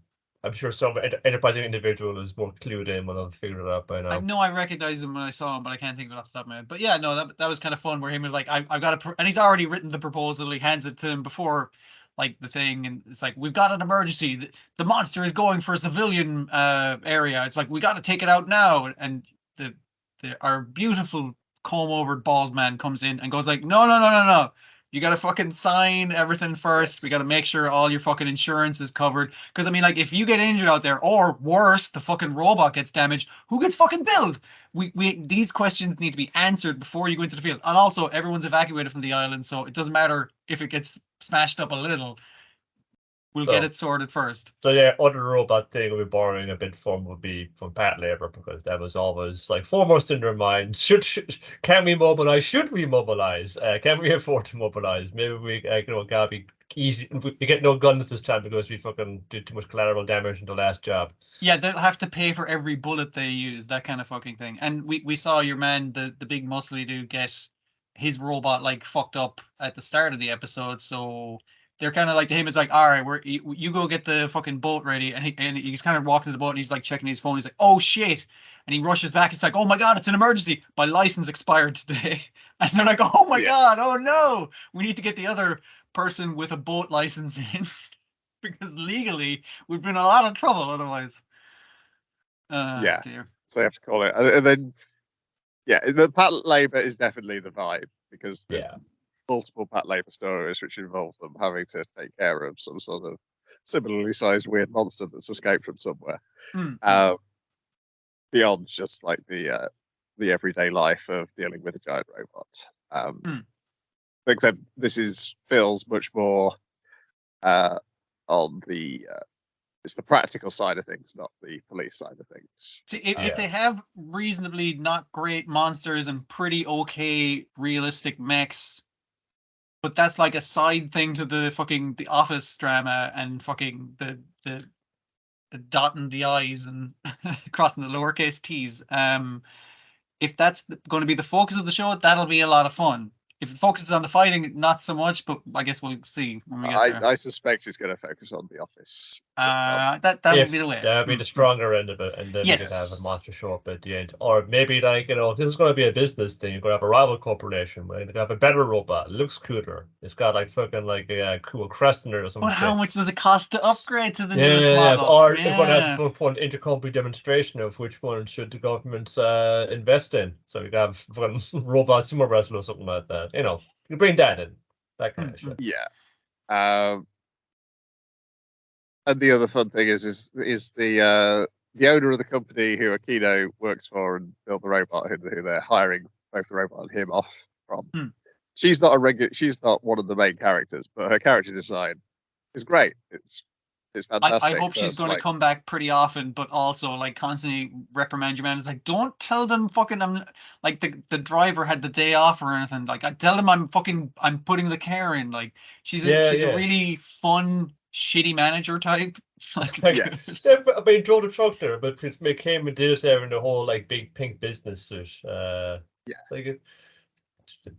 [SPEAKER 3] I'm sure some enterprising individual is more clued in when I've figured it out by now.
[SPEAKER 2] I know I recognized him when I saw him, but I can't think of it off the top of my head. But yeah, no, that was kind of fun where him was like, I've got and he's already written the proposal. He hands it to him before like the thing, and it's like, we've got an emergency. The monster is going for a civilian area. It's like, we got to take it out now. And our beautiful comb-over bald man comes in and goes like, no. You got to fucking sign everything first. We got to make sure all your fucking insurance is covered. Because, I mean, like, if you get injured out there, or worse, the fucking robot gets damaged, who gets fucking billed? These questions need to be answered before you go into the field. And also, everyone's evacuated from the island, so it doesn't matter if it gets smashed up a little. We'll get it sorted first.
[SPEAKER 3] So yeah, other robot thing we'll be borrowing a bit from would be from Pat Labor, because that was always like foremost in their minds. Can we mobilize? Should we mobilize? Can we afford to mobilize? Maybe we gotta be easy. We get no guns this time because we fucking did too much collateral damage in the last job.
[SPEAKER 2] Yeah, they'll have to pay for every bullet they use, that kind of fucking thing. And we saw your man, the big muscly dude, get his robot like fucked up at the start of the episode, so they're kind of like, to him, it's like, all right, you go get the fucking boat ready, and he's kind of walking to the boat and he's like checking his phone. He's like, oh shit, and he rushes back. It's like, oh my god, it's an emergency. My license expired today, and they're like, oh my god, oh no, we need to get the other person with a boat license in because legally we've been in a lot of trouble otherwise. Dear.
[SPEAKER 1] So you have to call it, and then the Pat Labor is definitely the vibe, because there's multiple Pat Labor stories which involve them having to take care of some sort of similarly sized weird monster that's escaped from somewhere. Beyond just like the everyday life of dealing with a giant robot. Except this feels much more on the it's the practical side of things, not the police side of things.
[SPEAKER 2] See, if they have reasonably not great monsters and pretty okay realistic mechs, but that's like a side thing to the office drama and fucking the dotting the I's and crossing the lowercase T's. If that's going to be the focus of the show, that'll be a lot of fun. If it focuses on the fighting, not so much, but I guess we'll see when we get there.
[SPEAKER 1] I suspect it's going to focus on the Office.
[SPEAKER 2] That would be the way.
[SPEAKER 3] That would be the stronger end of it, and then we could have a monster show up at the end. Or maybe, like, this is going to be a business thing. You're going to have a rival corporation. We're going to have a better robot. It looks cooler. It's got, like, fucking, like, a cool crest in it or something.
[SPEAKER 2] But how much does it cost to upgrade to the newest model?
[SPEAKER 3] Or everyone has a fun intercompany demonstration of which one should the government invest in. So you have fucking robot sumo wrestler or something like that. You bring that in. That kind of shit.
[SPEAKER 1] Yeah. And the other fun thing is the owner of the company who Akino works for and built the robot, who they're hiring both the robot and him off from. She's not one of the main characters, but her character design is great. It's fantastic.
[SPEAKER 2] I hope she's going to come back pretty often, but also like constantly reprimand your man. It's like, don't tell them fucking I'm like the driver had the day off or anything. Like I tell them I'm putting the care in. Like she's a really fun, shitty manager type.
[SPEAKER 1] Yes.
[SPEAKER 3] I mean, drove the truck there, but it came and did it there in the whole like big pink business suit. Like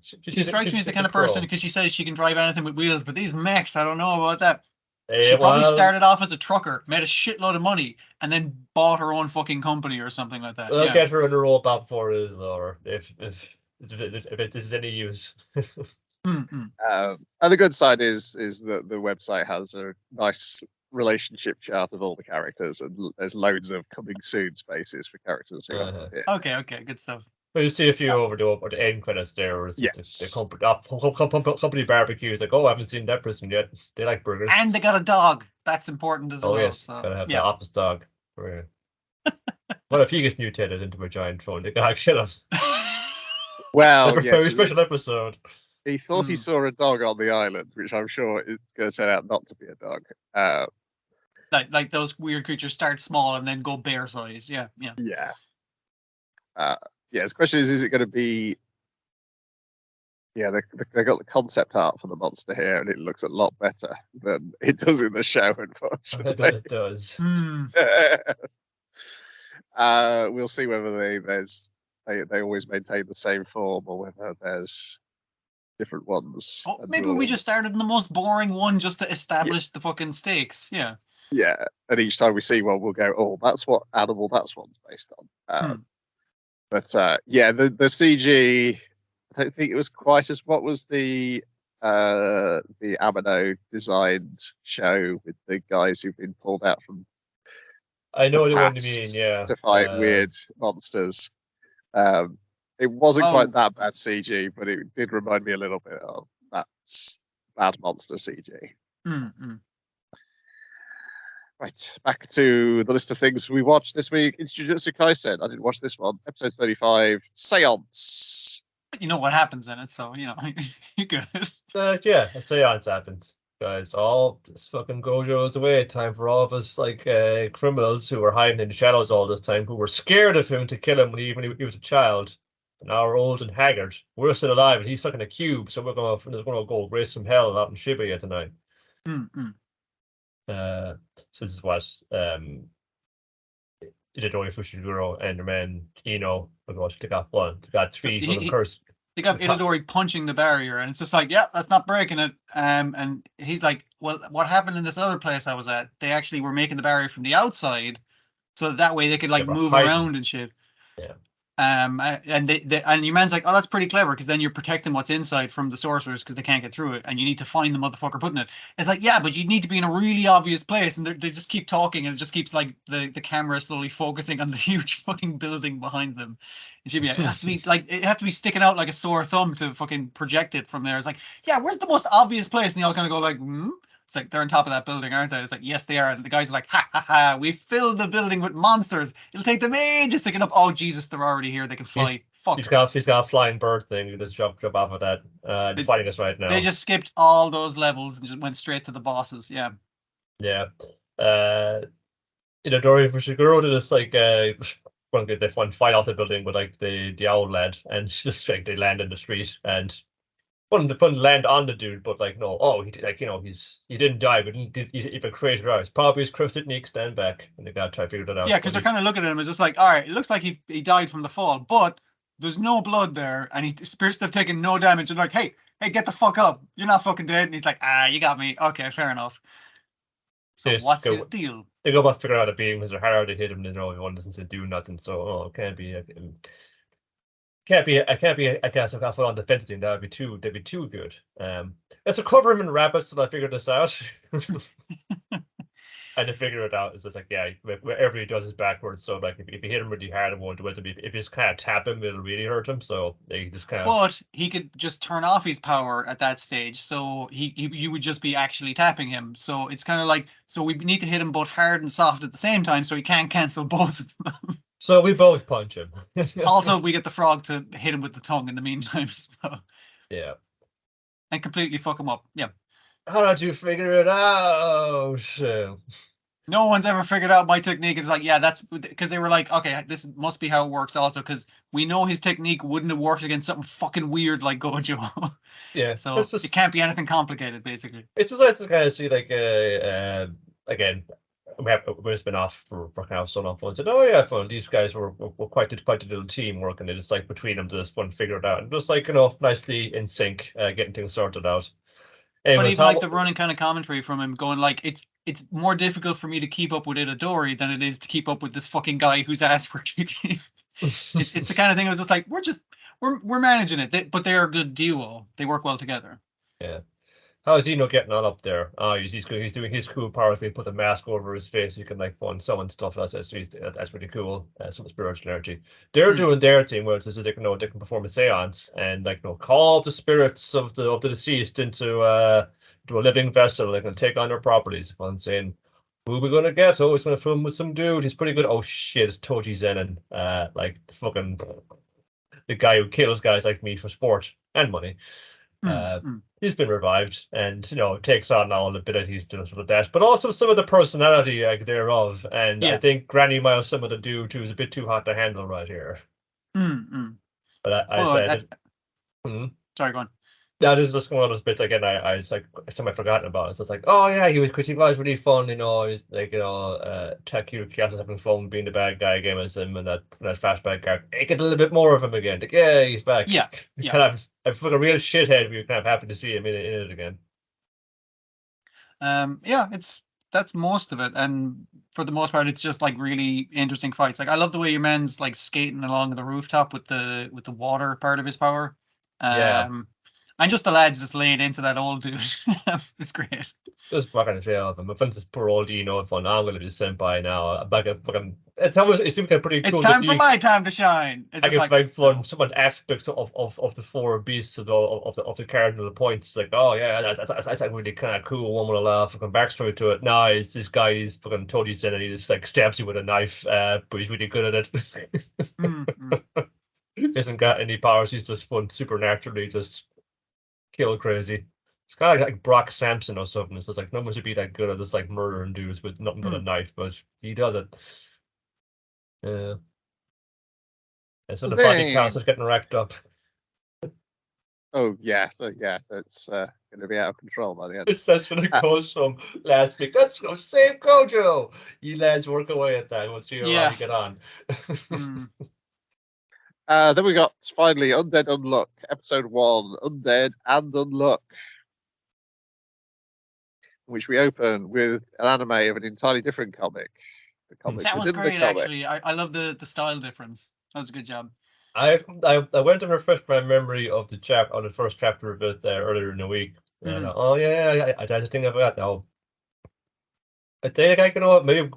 [SPEAKER 2] she strikes me as the kind of person because she says she can drive anything with wheels, but these mechs, I don't know about that. She probably started off as a trucker, made a shitload of money, and then bought her own fucking company or something like that.
[SPEAKER 3] I'll get her in a robot before it is, or if it is any use.
[SPEAKER 1] And the good side is that the website has a nice relationship chart of all the characters, and there's loads of coming soon spaces for characters.
[SPEAKER 2] Okay, good stuff.
[SPEAKER 3] But you see a few over the end credits there, where it's just the company barbecue. It's like, I haven't seen that person yet. They like burgers.
[SPEAKER 2] And they got a dog. That's important as well.
[SPEAKER 3] Oh, yes. So, gotta have the office dog. What if he gets mutated into a giant troll? They gotta kill him.
[SPEAKER 1] Well,
[SPEAKER 3] very special episode.
[SPEAKER 1] He thought he saw a dog on the island, which I'm sure is going to turn out not to be a dog.
[SPEAKER 2] Like those weird creatures start small and then go bear size. Yeah.
[SPEAKER 1] The question is it going to be... Yeah, they got the concept art for the monster here, and it looks a lot better than it does in the show, unfortunately.
[SPEAKER 3] It does.
[SPEAKER 1] We'll see whether they always maintain the same form or whether there's different ones.
[SPEAKER 2] Maybe we just started in the most boring one just to establish the fucking stakes. Yeah,
[SPEAKER 1] and each time we see one, we'll go, oh, that's what animal that's one's based on. But the CG, I don't think it was quite as what was the Amino designed show with the guys who've been pulled out from.
[SPEAKER 3] I know what you mean. Yeah,
[SPEAKER 1] to fight weird monsters. It wasn't quite that bad CG, but it did remind me a little bit of that bad monster CG. Right, back to the list of things we watched this week. It's Jujutsu Kaisen. I didn't watch this one. Episode 35, Seance.
[SPEAKER 2] You know what happens in it, so, you're good.
[SPEAKER 3] A seance happens, guys. All this fucking Gojo is away. Time for all of us, like, criminals who were hiding in the shadows all this time, who were scared of him to kill him when he was a child. And now we're old and haggard. We're still alive, and he's stuck in a cube, so we're going to go race some hell out in Shibuya tonight. So this is what Itadori Fushiguro and their man Ino are going to take off one. They got three of them cursed.
[SPEAKER 2] They got Itadori punching the barrier, and it's just like, that's not breaking it. And he's like, well, what happened in this other place I was at? They actually were making the barrier from the outside, so that way they could move around and shit.
[SPEAKER 3] Yeah.
[SPEAKER 2] And your man's like, oh, that's pretty clever, because then you're protecting what's inside from the sorcerers because they can't get through it, and you need to find the motherfucker putting it. It's like, yeah, but you need to be in a really obvious place, and they just keep talking, and it just keeps like the camera slowly focusing on the huge fucking building behind them. It should be it have to be sticking out like a sore thumb to fucking project it from there. It's like, yeah, where's the most obvious place? And they all kind of go like, It's like, they're on top of that building, aren't they? It's like, yes, they are. And the guys are like, ha, ha, ha, we filled the building with monsters. It'll take them ages to get up. Oh, Jesus, they're already here. They can fly.
[SPEAKER 3] He's got a flying bird thing. You just jump off of that. They're fighting us right now.
[SPEAKER 2] They just skipped all those levels and just went straight to the bosses. Yeah.
[SPEAKER 3] Yeah. Itadori Fushiguro did this, like, they fight off the building with, like, the owl lad. And just, like, they land in the street. And fun to land on the dude, but like he didn't die, but he even crazier eyes. Probably his cryptic stand back, and they gotta try to figure that out.
[SPEAKER 2] Yeah, because they're kind of looking at him as just like, all right, it looks like he died from the fall, but There's no blood there, and his spirits have taken no damage. And like, hey, get the fuck up! You're not fucking dead. And he's like, you got me. Okay, fair enough. So what's his deal?
[SPEAKER 3] They go about figuring out a beam because they're hard to hit him. They know one doesn't do nothing. So it can't be. I guess if I fall on defense team, that'd be too good. Let's cover him in rabbits, and I figured this out. And to figure it out, it's just like, yeah, whatever he does is backwards. So like, if you hit him really hard, it won't do it. If you just kind of tap him, it'll really hurt him. So they just kind of.
[SPEAKER 2] But he could just turn off his power at that stage, so you would just be actually tapping him. So it's kind of like, so we need to hit him both hard and soft at the same time, so he can't cancel both of them.
[SPEAKER 3] So we both punch him.
[SPEAKER 2] Also, we get the frog to hit him with the tongue in the meantime as well.
[SPEAKER 3] Yeah.
[SPEAKER 2] And completely fuck him up. Yeah.
[SPEAKER 3] How did you figure it out?
[SPEAKER 2] No one's ever figured out my technique. It's like, yeah, that's because they were like, okay, this must be how it works also, because we know his technique wouldn't have worked against something fucking weird like Gojo.
[SPEAKER 3] Yeah.
[SPEAKER 2] So it can't be anything complicated, basically.
[SPEAKER 3] It's just like to kind of see, like, again, we've just been off for kind of so long fun. Said, oh yeah, fun. These guys were quite a little team working. They just like between them, just one figure it out, and just like, nicely in sync, getting things sorted out.
[SPEAKER 2] But even like the running kind of commentary from him going like, it's more difficult for me to keep up with Itadori than it is to keep up with this fucking guy whose ass we're kicking. It's the kind of thing. I was just like, we're managing it, but they are a good duo. They work well together.
[SPEAKER 3] Yeah. How is Eno getting on up there? He's good. He's doing his cool power thing. Put the mask over his face. You can like summon stuff. That's really cool. Some spiritual energy. They're doing their thing, where it's just they can perform a seance and call the spirits of the deceased into a living vessel. They can take on their properties. I'm saying, who are we gonna get? Oh, he's gonna film with some dude. He's pretty good. Oh shit, it's Toji Zenin. Like fucking the guy who kills guys like me for sport and money. He's been revived and takes on all the abilities to sort of that, but also some of the personality thereof. And I think Granny Miles, some of the dude who is a bit too hot to handle right here. But
[SPEAKER 2] sorry, go on.
[SPEAKER 3] That is just one of those bits again. I forgotten about it. So it's like, oh yeah, he was really fun. He's like Takeru Kiyasa's having fun being the bad guy again as him, and that flashback arc. Make it a little bit more of him again. Like, yeah, he's back.
[SPEAKER 2] Yeah.
[SPEAKER 3] Kind of, if like a real shithead, we're kind of happy to see him in it again.
[SPEAKER 2] That's most of it, and for the most part, it's just like really interesting fights. Like I love the way your man's like skating along the rooftop with the water part of his power. And just the lads just laying into that old dude. It's great.
[SPEAKER 3] Just fucking shit out of him. I find this poor old fun. I'm gonna be senpai now. I'm back at fucking. It seems kind of pretty cool.
[SPEAKER 2] It's time for my time to shine.
[SPEAKER 3] It's just like fun. Some aspects of the four beasts of the cardinal points. It's like, oh yeah, that's like really kind of cool. One with a laugh. Fucking backstory to it. No, it's this guy. He's fucking totally said, and he just like stabs you with a knife. But he's really good at it. He hasn't got any powers. He's just fun supernaturally just kill crazy. It's kind of like Brock Sampson or something. It's just like no one should be that good at just like murdering dudes with nothing but a knife, but he does it. And so the body count is getting racked up.
[SPEAKER 1] Oh yeah, that's going to be out of control by the end.
[SPEAKER 3] That's when it goes from last week. Let's go save Gojo. You lads work away at that. We'll see how you get on.
[SPEAKER 1] Then we got finally Undead Unluck, episode 1, Undead and Unluck, which we open with an anime of an entirely different comic.
[SPEAKER 2] That was great, actually. I love the style difference. That was a good job.
[SPEAKER 3] I went to refresh my memory of the first chapter of it earlier in the week. And I tried to think about that now. I think I maybe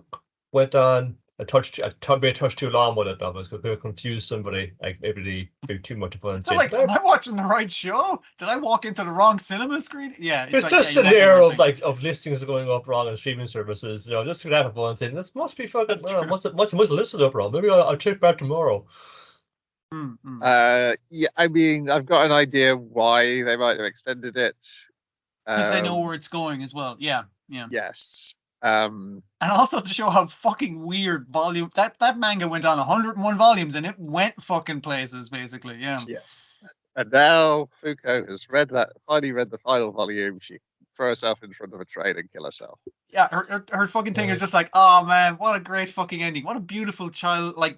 [SPEAKER 3] went on a touch too long with it. I was going to confuse somebody. Like maybe be too much fun.
[SPEAKER 2] Like, am I watching the right show? Did I walk into the wrong cinema screen? Yeah,
[SPEAKER 3] it's just an air of listings going up wrong on streaming services. Just to have fun and saying this must be fucking. Must listen up wrong. Maybe I'll check back tomorrow.
[SPEAKER 1] Yeah, I mean, I've got an idea why they might have extended it.
[SPEAKER 2] Because they know where it's going as well. Yeah.
[SPEAKER 1] Yes.
[SPEAKER 2] And also to show how fucking weird volume that manga went on 101 volumes and it went fucking places basically. Yeah.
[SPEAKER 1] Yes. And now Fuko has finally read the final volume. She can throw herself in front of a train and kill herself.
[SPEAKER 2] Yeah, her fucking thing is just like, oh man, what a great fucking ending. What a beautiful child like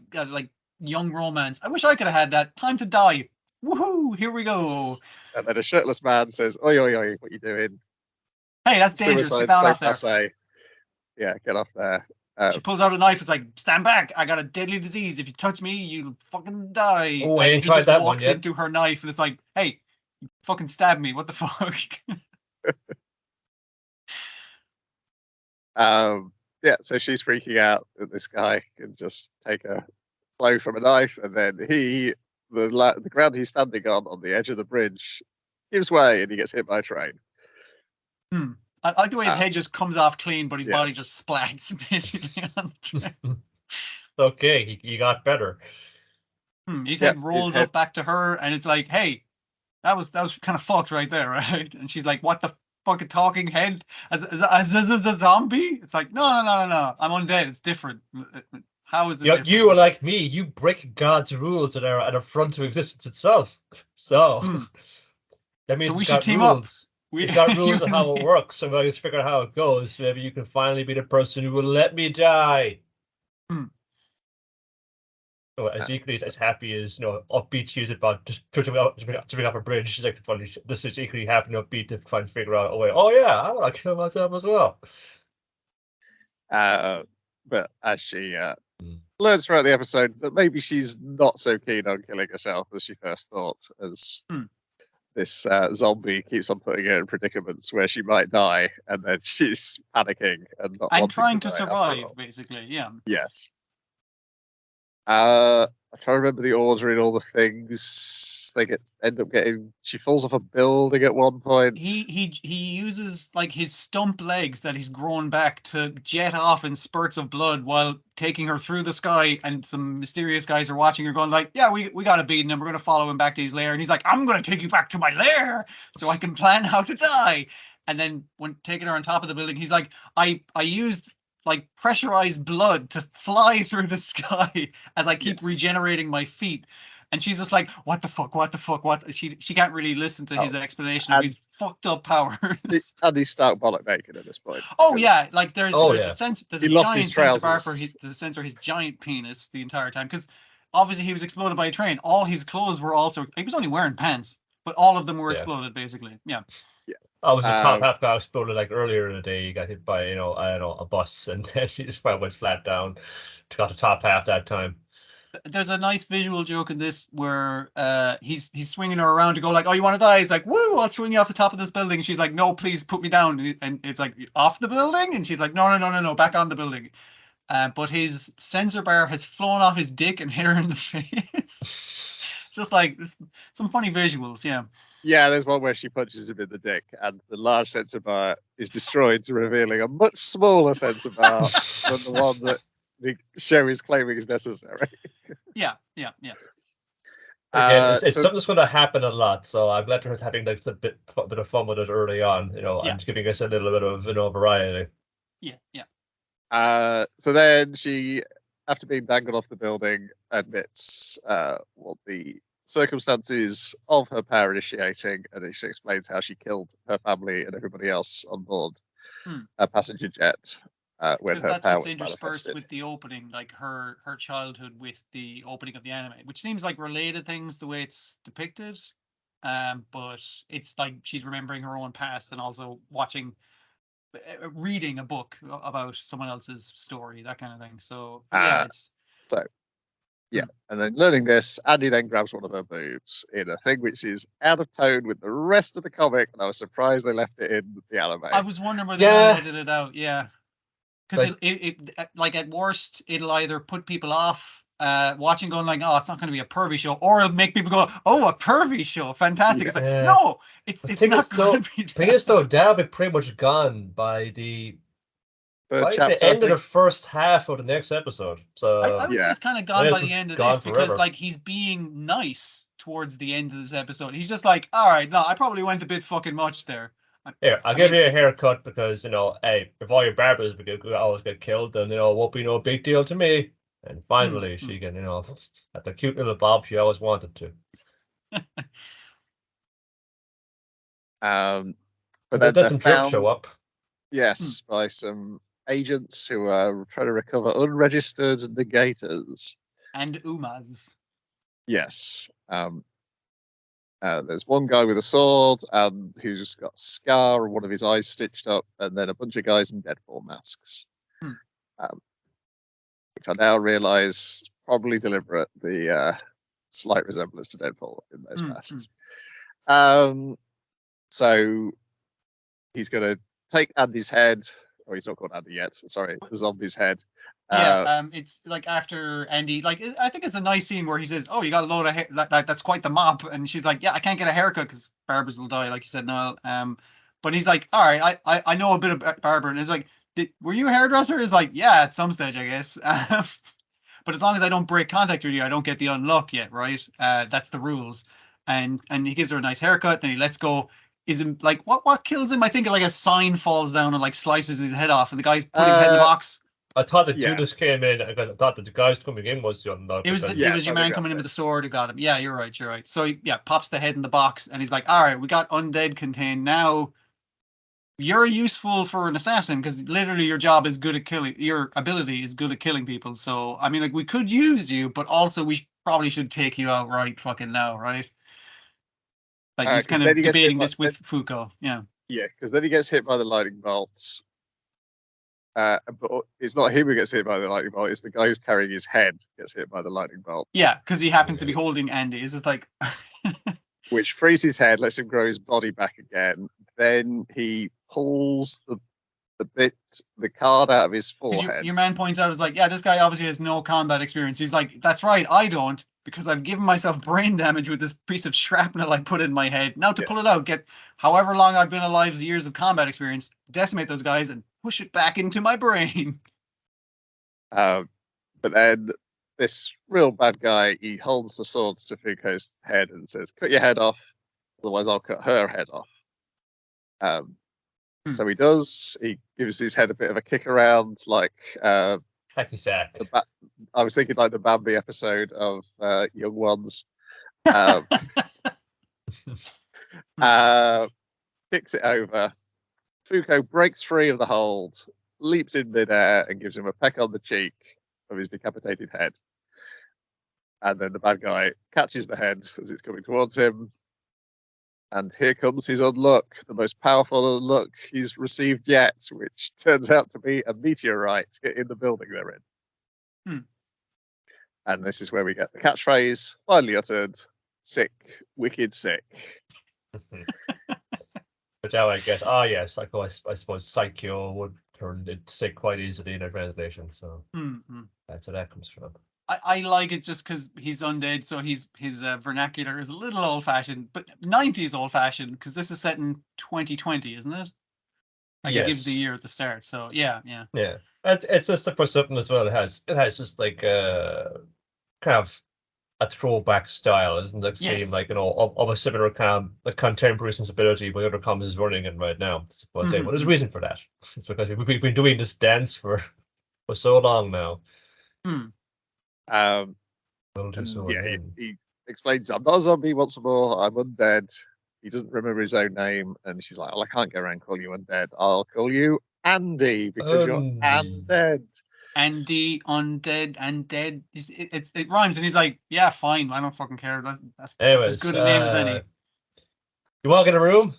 [SPEAKER 2] young romance. I wish I could have had that. Time to die. Woohoo! Here we go.
[SPEAKER 1] And then a shirtless man says, "Oi, oi, oi! What you doing?
[SPEAKER 2] Hey, that's dangerous. Get
[SPEAKER 1] Suicide,
[SPEAKER 2] that
[SPEAKER 1] safe
[SPEAKER 2] off there."
[SPEAKER 1] passe. Yeah, get off there."
[SPEAKER 2] She pulls out a knife. It's like, stand back. I got a deadly disease. If you touch me, you'll fucking die.
[SPEAKER 3] Oh, I
[SPEAKER 2] And
[SPEAKER 3] ain't
[SPEAKER 2] he
[SPEAKER 3] tried
[SPEAKER 2] just
[SPEAKER 3] that one
[SPEAKER 2] walks
[SPEAKER 3] yet.
[SPEAKER 2] into her knife and it's like, hey, you fucking stabbed me. What the fuck?
[SPEAKER 1] Yeah, so she's freaking out that this guy can just take a blow from a knife, and then the ground he's standing on the edge of the bridge, gives way, and he gets hit by a train.
[SPEAKER 2] I like the way his head just comes off clean, but his body
[SPEAKER 1] Yes.
[SPEAKER 2] just splats basically on the train.
[SPEAKER 3] Okay, he got better.
[SPEAKER 2] His head rolls up back to her, and it's like, hey, that was kind of fucked right there, right? And she's like, what the fuck, a talking head as a zombie? It's like, no, I'm undead. It's different. How is it different?
[SPEAKER 3] You are like me. You break God's rules that are an affront to existence itself. So that means
[SPEAKER 2] we
[SPEAKER 3] it's
[SPEAKER 2] should
[SPEAKER 3] got
[SPEAKER 2] team
[SPEAKER 3] rules.
[SPEAKER 2] up.
[SPEAKER 3] It's got rules of how it works. So let's figure out how it goes. Maybe you can finally be the person who will let me die. As equally as happy as upbeat she's about just jumping off a bridge. She's like, funny. This is equally happy and upbeat to try and figure out a way. Oh yeah, I want to kill myself as well.
[SPEAKER 1] But as she learns throughout the episode that maybe she's not so keen on killing herself as she first thought, as this zombie keeps on putting her in predicaments where she might die, and then she's panicking and not wanting
[SPEAKER 2] trying to
[SPEAKER 1] die
[SPEAKER 2] survive, basically. Yeah.
[SPEAKER 1] Yes. I try to remember the order in all the things. They end up getting. She falls off a building at one point.
[SPEAKER 2] He uses like his stump legs that he's grown back to jet off in spurts of blood while taking her through the sky, and some mysterious guys are watching her, going like, "Yeah, we got a beating him. We're gonna follow him back to his lair." And he's like, "I'm gonna take you back to my lair so I can plan how to die." And then when taking her on top of the building, he's like, "I used like pressurized blood to fly through the sky as I keep regenerating my feet." And she's just like, what the fuck? She can't really listen to his explanation of his fucked up powers.
[SPEAKER 1] And he's stark bollock naked at this point.
[SPEAKER 2] Oh yeah, like there's a giant sensor bar for to censor his giant penis the entire time, because obviously he was exploded by a train. All his clothes were also, he was only wearing pants, but all of them were exploded basically. Yeah.
[SPEAKER 3] I was the top half got exploded like earlier in the day. He got hit by I don't know, a bus, and then he just went flat down. Got the top half that time.
[SPEAKER 2] There's a nice visual joke in this where he's swinging her around to go like, "Oh, you want to die?" He's like, "Woo, I'll swing you off the top of this building." And she's like, "No, please put me down." And it's like, "Off the building?" And she's like, "No, back on the building." But his sensor bar has flown off his dick and hit her in the face. Just like some funny visuals, yeah.
[SPEAKER 1] Yeah, there's one where she punches him in the dick, and the large sensor bar is destroyed, revealing a much smaller sensor bar than the one that the show is claiming is necessary.
[SPEAKER 2] Yeah.
[SPEAKER 3] Again, it's something that's going to happen a lot, so I'm glad there's having like a bit of fun with it early on, and giving us a little bit of variety.
[SPEAKER 2] Yeah.
[SPEAKER 1] So then she, after being dangled off the building, admits what the circumstances of her power initiating, and she explains how she killed her family and everybody else on board a passenger jet when her power was manifested.
[SPEAKER 2] With the opening, like her childhood with the opening of the anime, which seems like related things the way it's depicted, but it's like she's remembering her own past and also reading a book about someone else's story, that kind of thing. So
[SPEAKER 1] and then learning this, Andy then grabs one of her boobs in a thing which is out of tone with the rest of the comic, and I was surprised they left it in the anime.
[SPEAKER 2] I was wondering whether they edited it out, because it like at worst it'll either put people off watching, going like, "Oh, it's not going to be a pervy show," or it'll make people go, "Oh, a pervy show, fantastic!" It's like, no, it's not going to be.
[SPEAKER 3] The thing is, though, that'll be pretty much gone by the end of the first half of the next episode. So
[SPEAKER 2] I would say it's kind of gone by the end of this, because like he's being nice towards the end of this episode. He's just like, all right, no, I probably went a bit fucking much there.
[SPEAKER 3] Here, I'll give you a haircut because, hey, if all your barbers always get killed, then, it won't be no big deal to me. And finally, she can, at the cute little bob she always wanted to.
[SPEAKER 1] But then
[SPEAKER 3] let some drip show up.
[SPEAKER 1] Yes, by some agents who are trying to recover unregistered negators.
[SPEAKER 2] And Umas.
[SPEAKER 1] Yes. There's one guy with a sword who's got a scar and one of his eyes stitched up, and then a bunch of guys in Deadpool masks. Which I now realise probably deliberate, the slight resemblance to Deadpool in those masks. So he's going to take Andy's head, or he's not called Andy yet, sorry, the zombie's head.
[SPEAKER 2] It's like after Andy, like I think it's a nice scene where he says, "Oh, you got a load of hair, that's quite the mop," and she's like, "Yeah, I can't get a haircut because barbers will die," like you said, Noel. But he's like, "All right, I know a bit of barber," and it's like, "Were you a hairdresser?" He's like, "Yeah, at some stage, I guess." But as long as I don't break contact with you, I don't get the unlock yet, right? That's the rules. And he gives her a nice haircut, then he lets go. Is him like what kills him? I think like a sign falls down and like slices his head off, and the guy's put his head in the box.
[SPEAKER 3] I thought that Judas came in because I thought that the guys coming in was the unlock.
[SPEAKER 2] It was your man coming in with the sword who got him. Yeah, you're right. So he pops the head in the box, and he's like, "All right, we got undead contained now. You're useful for an assassin because literally your job is good at killing. Your ability is good at killing people. So I mean, like we could use you, but also we probably should take you out right fucking now, right?" Like he's kind of debating this with Foucault. Yeah.
[SPEAKER 1] Yeah, because then he gets hit by the lightning bolts. But it's not him who gets hit by the lightning bolt, it's the guy who's carrying his head gets hit by the lightning bolt.
[SPEAKER 2] Yeah, because he happens to be holding Andy. It's just like
[SPEAKER 1] which frees his head, lets him grow his body back again. Then he pulls the card out of his forehead.
[SPEAKER 2] Your man points out, is like, yeah, this guy obviously has no combat experience. He's like, that's right, I don't, because I've given myself brain damage with this piece of shrapnel I put in my head. Now to pull it out, get however long I've been alive, years of combat experience, decimate those guys and push it back into my brain.
[SPEAKER 1] But then this real bad guy, he holds the sword to Foucault's head and says, "Cut your head off, otherwise I'll cut her head off." So he does. He gives his head a bit of a kick around, like
[SPEAKER 3] hacky sack.
[SPEAKER 1] I was thinking like the Bambi episode of Young Ones. Kicks it over. Foucault breaks free of the hold, leaps in midair, and gives him a peck on the cheek of his decapitated head. And then the bad guy catches the head as it's coming towards him. And here comes his unlock, the most powerful unlock he's received yet, which turns out to be a meteorite in the building they're in. And this is where we get the catchphrase, finally uttered, "Sick, wicked sick."
[SPEAKER 3] Which now I get, yes, like, I suppose Psycho would turn it sick quite easily in a translation. So that's where that comes from.
[SPEAKER 2] I like it just because he's undead, so his vernacular is a little old-fashioned, but 90s old-fashioned, because this is set in 2020, isn't it? Like it gives the year at the start, so yeah.
[SPEAKER 3] It's just for something as well. It has just like kind of a throwback style, isn't it? Same like of a similar kind of like contemporary sensibility, but other comics is running in right now. Well, there's a reason for that. It's because we've been doing this dance for so long now.
[SPEAKER 1] He explains, "I'm not a zombie once more, I'm undead." He doesn't remember his own name, and she's like, "Well, I can't go around calling you undead. I'll call you Andy because you're undead."
[SPEAKER 2] Andy, undead, and dead. It rhymes, and he's like, "Yeah, fine. I don't fucking care. That's as good a name as any."
[SPEAKER 3] You want to get a room?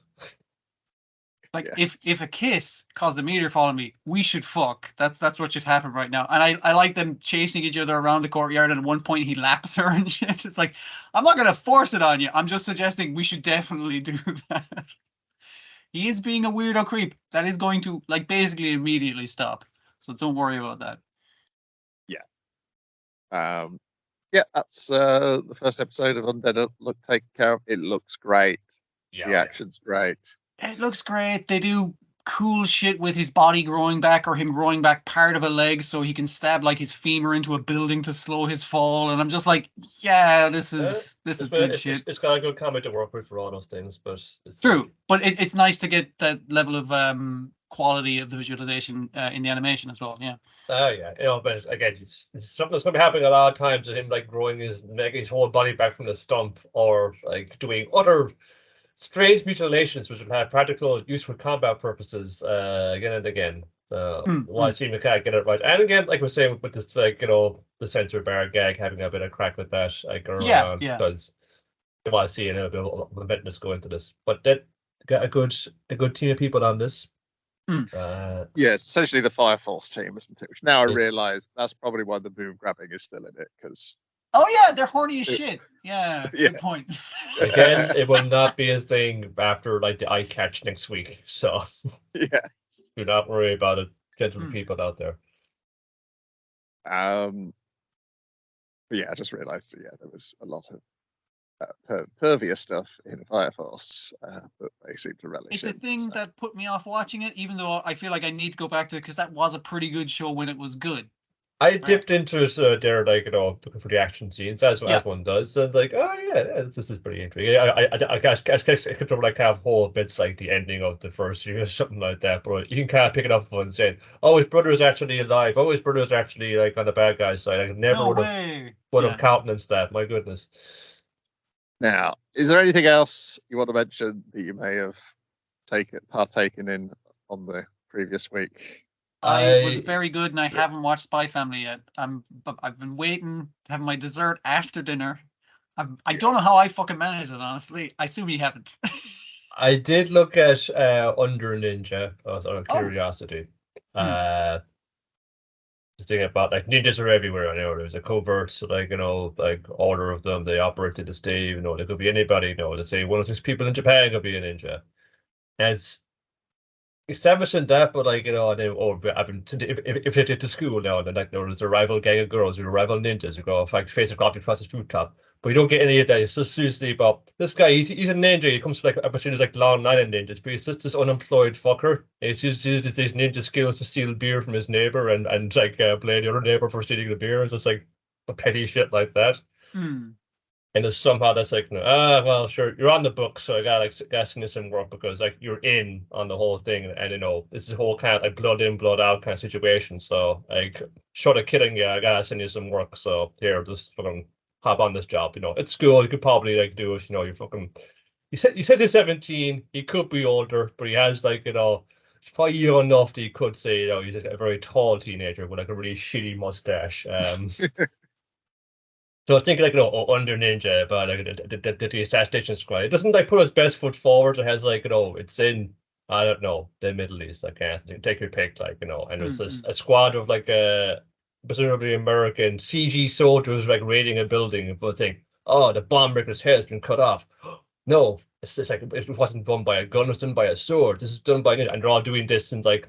[SPEAKER 2] Like if a kiss caused a meteor following me, we should fuck. That's what should happen right now. And I like them chasing each other around the courtyard. And at one point, he laps her and shit. It's like, I'm not gonna force it on you. I'm just suggesting we should definitely do that. He is being a weirdo creep. That is going to like basically immediately stop. So don't worry about that.
[SPEAKER 1] That's the first episode of Undead Look taken care of. It looks great. The action's great.
[SPEAKER 2] It looks great. They do cool shit with his body growing back, or him growing back part of a leg so he can stab like his femur into a building to slow his fall. And I'm just like, yeah, this is good shit.
[SPEAKER 3] It's got a good comic to work with for all those things, but it's
[SPEAKER 2] true. But it's nice to get that level of quality of the visualization in the animation as well. Yeah.
[SPEAKER 3] But again, it's something that's going to be happening a lot of times with him, like growing his whole body back from the stump, or like doing other strange mutilations which would have practical use for combat purposes again and again. Why seem to can't get it right? And again, like we're saying with this, like the censor bar gag, having a bit of crack with that, like early on, because I want to see a bit of momentous go into this. But that got a good team of people on this.
[SPEAKER 1] Yeah, it's essentially the Fire Force team, isn't it? Which now I realise that's probably why the boob grabbing is still in it, because.
[SPEAKER 2] Oh yeah, they're horny as shit. Yeah, good point.
[SPEAKER 3] Again, it will not be a thing after like the eye catch next week, so
[SPEAKER 1] yeah,
[SPEAKER 3] do not worry about it, gentlemen people out there.
[SPEAKER 1] But yeah, I just realised. Yeah, there was a lot of pervier stuff in Fire Force that they seem to relish.
[SPEAKER 2] It's a thing that put me off watching it, even though I feel like I need to go back to it because that was a pretty good show when it was good.
[SPEAKER 3] I dipped into it there, like looking for the action scenes as one does, and like, oh yeah, this is pretty intriguing. I guess I could like have whole bits like the ending of the first series or something like that, but you can kind of pick it up and say, oh, his brother's actually alive. Oh, his brother's actually like on the bad guy's side. I never would have countenanced that. My goodness.
[SPEAKER 1] Now, is there anything else you want to mention that you may have partaken in on the previous week?
[SPEAKER 2] I was very good, and I haven't watched Spy Family yet. I've been waiting to have my dessert after dinner. I don't know how I fucking managed it, honestly. I assume you haven't.
[SPEAKER 3] I did look at Under Ninja out of curiosity. The thing about like ninjas are everywhere. I know there's a covert, so like like order of them. They operate to this day. They could be anybody. Let's say 1 of 6 people in Japan could be a ninja. As establishing that, but like I've been if they did to school now, then like there's a rival gang of girls, or a rival ninjas who go face a coffee across the rooftop. But you don't get any of that. It's just seriously about this guy. He's a ninja. He comes from like opportunities like Long Island ninjas, but he's just this unemployed fucker. He uses these ninja skills to steal beer from his neighbor and like blame the other neighbor for stealing the beer. It's just like a petty shit like that. And there's somehow that's like, well, sure, you're on the book, so I gotta send you some work because like you're in on the whole thing, and this is a whole kind of like blood in, blood out kind of situation. So like, short of kidding you, I gotta send you some work. So here, just fucking hop on this job. It's school. You could probably like do it. You're fucking. You said he's 17. He could be older, but he has like it's probably young enough that you could say he's a very tall teenager with like a really shitty mustache. So I think like Under Ninja, but like the assassination squad, it doesn't like put its best foot forward. It has like it's in I don't know the Middle East. I can't take your pick, like and there's a squad of like presumably American CG soldiers like raiding a building, but think, oh, the bomb breaker's head has been cut off. No, it's just like it wasn't done by a gun; it was done by a sword. This is done by and they're all doing this in like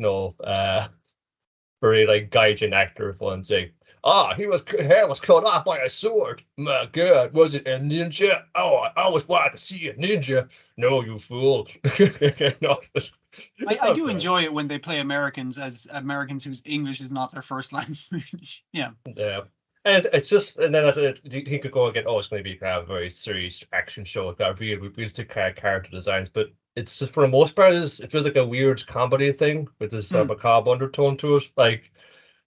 [SPEAKER 3] very like gaijin actor fun saying. His hair was cut off by a sword. My God, was it a ninja? Oh, I always wanted to see a ninja. No, you fool.
[SPEAKER 2] I do enjoy it when they play Americans as Americans whose English is not their first language. Yeah.
[SPEAKER 3] And it's just, and then he could go again. It's going to be kind of a very serious action show. It's got realistic character designs, but it's just for the most part, it feels like a weird comedy thing with this macabre undertone to it. Like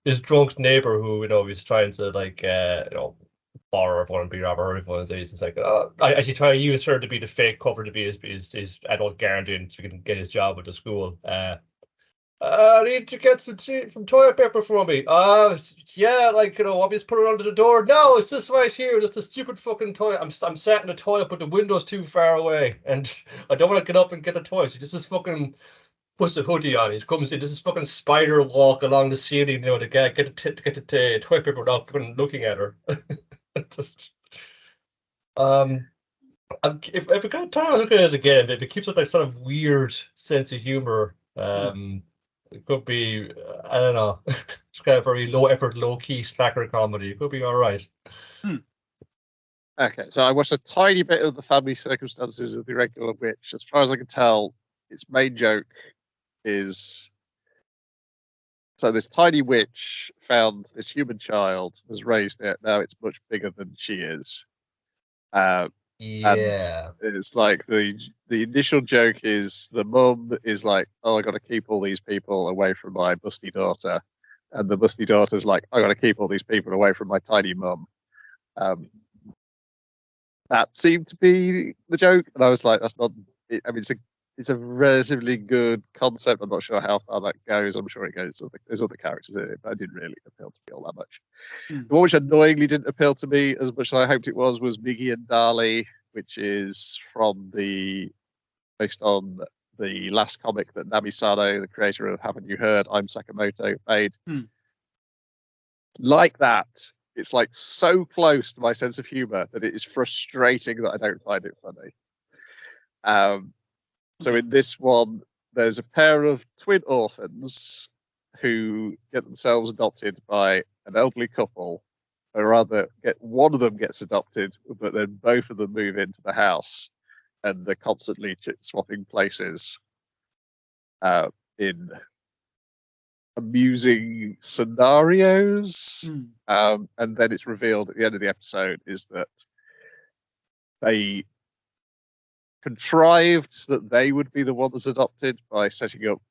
[SPEAKER 3] his drunk neighbor who he's trying to like borrow everyone, be robber everyone. He's like, I actually try to use her to be the fake cover to be his adult guardian so he can get his job at the school. I need to get some toilet paper for me. Yeah, like I'll just put it under the door. No, it's this right here. It's a stupid fucking toilet. I'm sat in the toilet, but the window's too far away, and I don't want to get up and get the toilet. So just this fucking puts a hoodie on. He comes in. This is fucking spider walk along the ceiling, to get the toilet paper without fucking looking at her. If I got time, I'll look at it again. If it keeps up that sort of weird sense of humor, it could be, I don't know, it's kind of very low effort, low key slacker comedy. It could be all right.
[SPEAKER 1] Okay, so I watched a tiny bit of the family circumstances of the Irregular Witch. As far as I can tell, its main joke is so this tiny witch found this human child, has raised it. Now it's much bigger than she is. And it's like the initial joke is the mum is like, oh, I got to keep all these people away from my busty daughter, and the busty daughter's like, I got to keep all these people away from my tiny mum. That seemed to be the joke, and I was like, that's not. I mean, it's a it's a relatively good concept. I'm not sure how far that goes. I'm sure it goes. There's other characters in it, but it didn't really appeal to me all that much. The one which annoyingly didn't appeal to me as much as I hoped it was Miggy and Dali, which is based on the last comic that Nami Sano, the creator of Haven't You Heard, I'm Sakamoto, made. Like that, it's like so close to my sense of humor that it is frustrating that I don't find it funny. So in this one, there's a pair of twin orphans who get themselves adopted by an elderly couple, or rather, one of them gets adopted, but then both of them move into the house, and they're constantly swapping places in amusing scenarios. And then it's revealed at the end of the episode is that they contrived that they would be the ones adopted by setting up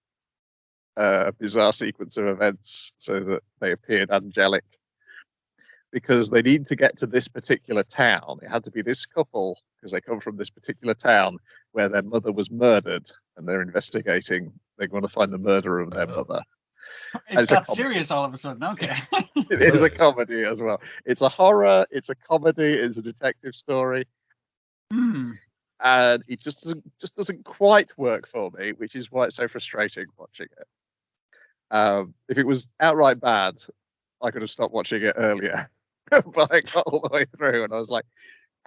[SPEAKER 1] a bizarre sequence of events so that they appeared angelic. Because they need to get to this particular town. It had to be this couple, because they come from this particular town where their mother was murdered, and they're investigating. They want to find the murderer of their mother.
[SPEAKER 2] It got serious all of a sudden. Okay.
[SPEAKER 1] It is a comedy as well. It's a horror, it's a comedy, it's a detective story. And it just doesn't quite work for me, which is why it's so frustrating watching it. If it was outright bad, I could have stopped watching it earlier. But I got all the way through and I was like,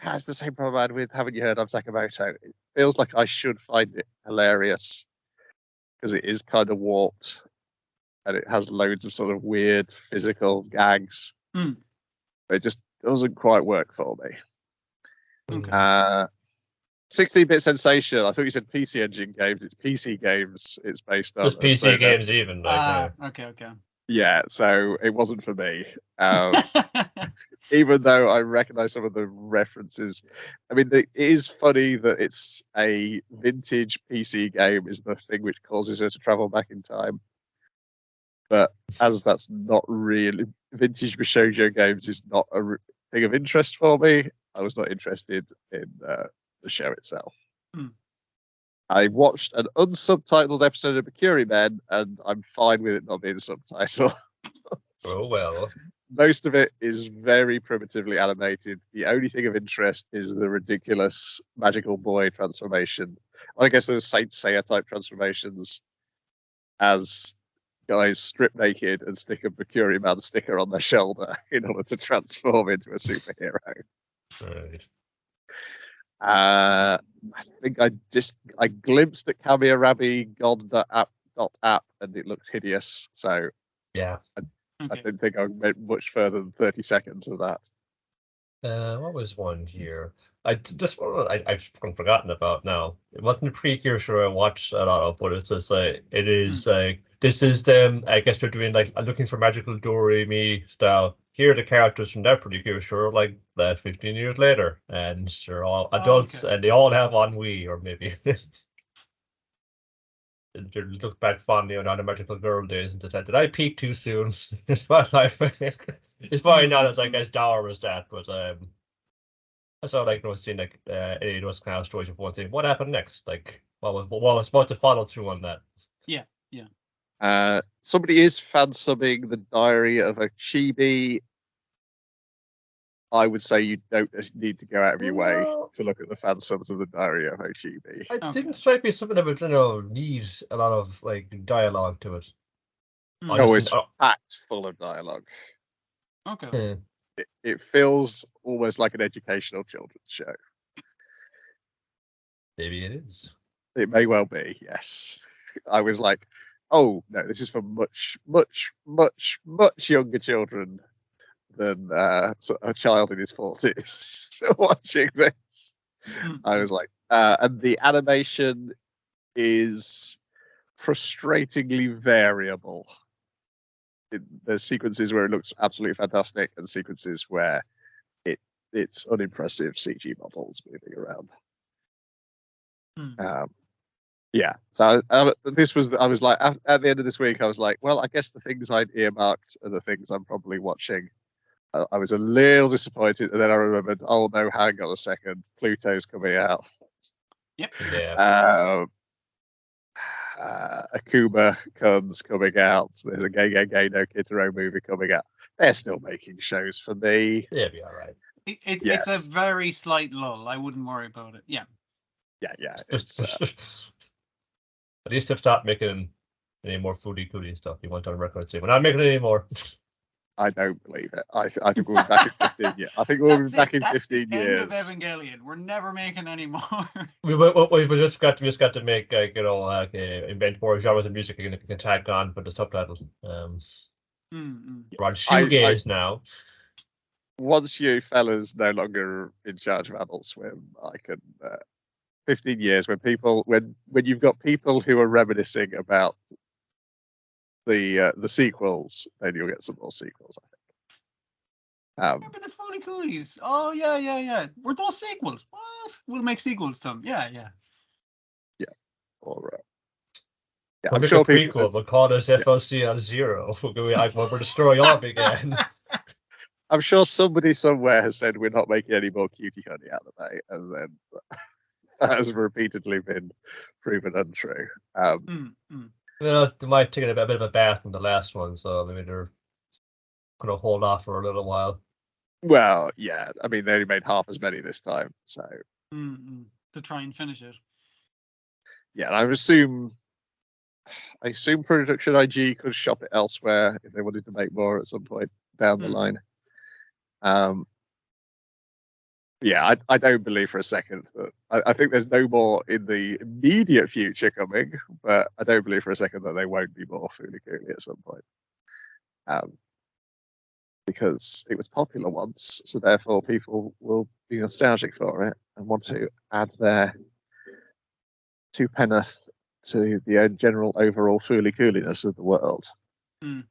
[SPEAKER 1] that's the same problem I had with Haven't You Heard of Sakamoto? It feels like I should find it hilarious because it is kind of warped and it has loads of sort of weird physical gags. But it just doesn't quite work for me.
[SPEAKER 2] Okay.
[SPEAKER 1] 16-bit Sensation. I thought you said PC Engine games. It's PC games. It's based on.
[SPEAKER 3] Just PC games, even.
[SPEAKER 2] Okay.
[SPEAKER 1] Yeah, so it wasn't for me. Even though I recognize some of the references. I mean, it is funny that it's a vintage PC game is the thing which causes her to travel back in time. But as that's not really vintage Shoujo games is not a thing of interest for me, I was not interested in the show itself. I watched an unsubtitled episode of Mercury Men, and I'm fine with it not being subtitled.
[SPEAKER 3] Oh well.
[SPEAKER 1] Most of it is very primitively animated. The only thing of interest is the ridiculous magical boy transformation. I guess there was Saint Seiya type transformations as guys strip naked and stick a Mercury Man sticker on their shoulder in order to transform into a superhero.
[SPEAKER 3] Right.
[SPEAKER 1] I think I glimpsed at Kamiarabi God.app and it looks hideous. So
[SPEAKER 3] yeah,
[SPEAKER 1] I don't think I went much further than 30 seconds of that.
[SPEAKER 3] What was one here? I've forgotten about now. It wasn't a precursor I watched a lot of, but it's just it is this is them. I guess they're doing like looking for magical Doremi style. Here are the characters from that precursor, like that 15 years later, and they're all adults and they all have ennui, or maybe they look back fondly on the magical girl days and decide, did I peak too soon? It's my life. It's probably not as dour as that, but that's all I can see, like any of those kind of stories of one thing. What happened next? Like, what was supposed to follow through on that?
[SPEAKER 1] Yeah. Somebody is fan subbing the Diary of a Chibi. I would say you don't need to go out of your way to look at the fan subs of the Diary of Chibi.
[SPEAKER 3] It didn't strike me something that would needs a lot of like dialogue to it.
[SPEAKER 1] It's packed full of dialogue.
[SPEAKER 2] Okay.
[SPEAKER 1] It feels almost like an educational children's show.
[SPEAKER 3] Maybe it is.
[SPEAKER 1] It may well be, yes. I was like, oh no, this is for much, much, much, much younger children than a child in his 40s watching this. I was like, and the animation is frustratingly variable. There's sequences where it looks absolutely fantastic and sequences where it's unimpressive CG models moving around. Yeah, so this was, I was like, at the end of this week, I was like, well, I guess the things I'd earmarked are the things I'm probably watching. I was a little disappointed, and then I remembered, oh no, hang on a second, Pluto's coming out.
[SPEAKER 2] Yep.
[SPEAKER 3] Yeah.
[SPEAKER 1] Akuma Kun's coming out. There's a Gay No Kitaro movie coming out. They're still making shows for me.
[SPEAKER 3] Yeah, be all right.
[SPEAKER 2] It's a very slight lull. I wouldn't worry about it. Yeah.
[SPEAKER 1] Yeah.
[SPEAKER 3] At least they've stopped making any more foodie coolie stuff. You want on record say, we're not making it anymore.
[SPEAKER 1] I don't believe it. I think we'll be back in 15 years. I think we'll be back in 15 years.
[SPEAKER 2] End of Evangelion. We're never making any more.
[SPEAKER 3] we just got to make invent more genres of music you can tag on with the subtitles. We're on shoegaze now.
[SPEAKER 1] Once you fellas no longer in charge of Adult Swim, I can 15 years when you've got people who are reminiscing about the sequels, then you'll get some more sequels, I think.
[SPEAKER 2] Remember the Fooly Coolies? Oh yeah. Were those sequels? What? We'll make sequels to them. Yeah.
[SPEAKER 1] All right.
[SPEAKER 3] Yeah, I'm sure people will call us FLC on Zero. We'll destroy all again.
[SPEAKER 1] I'm sure somebody somewhere has said we're not making any more Cutie Honey anime, and then that has repeatedly been proven untrue.
[SPEAKER 3] Well, they might take a bit of a bath in the last one, so maybe they're going to hold off for a little while.
[SPEAKER 1] Well, yeah. I mean, they only made half as many this time, so
[SPEAKER 2] to try and finish it.
[SPEAKER 1] Yeah, and I assume Production IG could shop it elsewhere if they wanted to make more at some point down the line. Yeah, I don't believe for a second that I think there's no more in the immediate future coming, but I don't believe for a second that there won't be more Fooly Cooly at some point. Because it was popular once, so therefore people will be nostalgic for it and want to add their two penneth to the general overall Fooly Cooliness of the world. And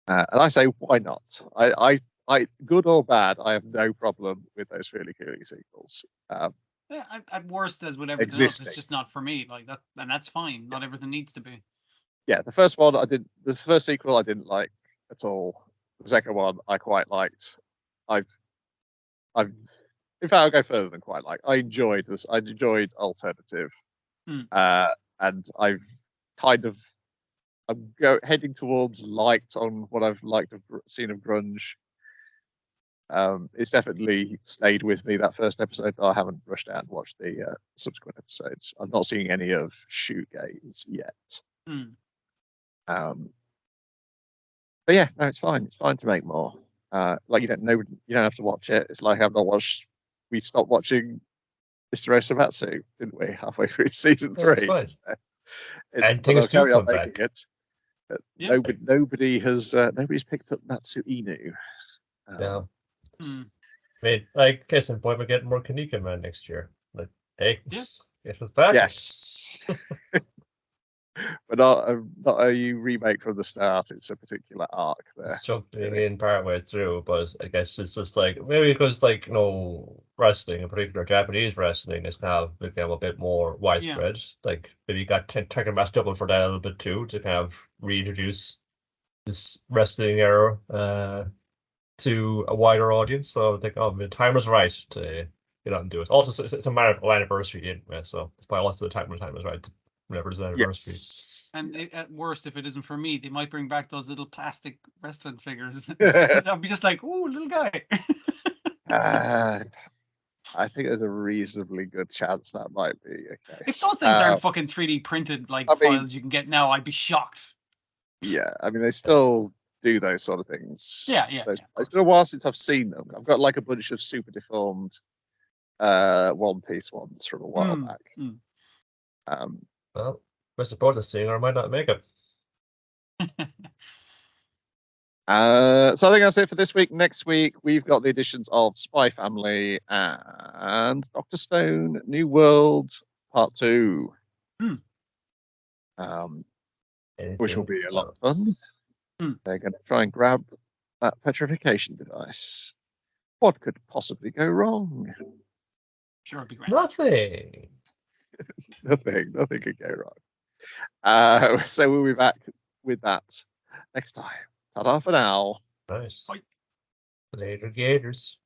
[SPEAKER 1] I say, why not? I good or bad, I have no problem with those Fooly Cooly sequels.
[SPEAKER 2] At worst, as with everything else, it's just not for me. Like that, and that's fine. Not everything needs to be.
[SPEAKER 1] Yeah, the first one the first sequel I didn't like at all. The second one I quite liked. In fact, I'll go further than quite like. I enjoyed this. I enjoyed Alternative, and I'm heading towards liked on what I've seen of grunge. It's definitely stayed with me. That first episode, I haven't rushed out and watched the subsequent episodes. I'm not seeing any of shoegaze yet. But yeah, no, it's fine. It's fine to make more. Like you don't have to watch it. It's like I've not watched. We stopped watching Mr. Osamatsu, didn't we? Halfway through season 3. So
[SPEAKER 3] and things do come back.
[SPEAKER 1] Nobody's picked up Natsu Inu.
[SPEAKER 3] No. I mean, like, case in point, we're getting more Kanika Man next year. Like, hey, guess what's back?
[SPEAKER 1] Yes. But not a remake from the start. It's a particular arc there.
[SPEAKER 3] It's jumping in partway through, but I guess it's just like maybe because wrestling, in particular Japanese wrestling, is now become a bit more widespread. Like maybe you got Tekken Match Double for that a little bit too, to kind of reintroduce this wrestling era to a wider audience. So I think the time is right to get out and do it. Also, it's a matter of anniversary anyway, so it's probably also the time is right. Whenever it's an anniversary.
[SPEAKER 1] Yes.
[SPEAKER 2] And at worst, if it isn't for me, they might bring back those little plastic wrestling figures. I'll be just like, ooh, little guy.
[SPEAKER 1] I think there's a reasonably good chance that might be okay.
[SPEAKER 2] If those things aren't fucking 3D printed files you can get now, I'd be shocked.
[SPEAKER 1] Yeah, I mean, they still do those sort of things.
[SPEAKER 2] Yeah.
[SPEAKER 1] It's been a while since I've seen them. I've got like a bunch of super deformed One Piece ones from a while back.
[SPEAKER 3] Well, I suppose the singer might not make it.
[SPEAKER 1] So I think that's it for this week. Next week, we've got the editions of Spy Family and Dr. Stone New World Part 2. Which will be a lot of fun. They're going to try and grab that petrification device. What could possibly go wrong?
[SPEAKER 2] Sure, it'd be great.
[SPEAKER 3] Nothing.
[SPEAKER 1] Nothing could go wrong. So we'll be back with that next time. Ta-da for now.
[SPEAKER 3] Nice.
[SPEAKER 2] Bye.
[SPEAKER 3] Later, Gators.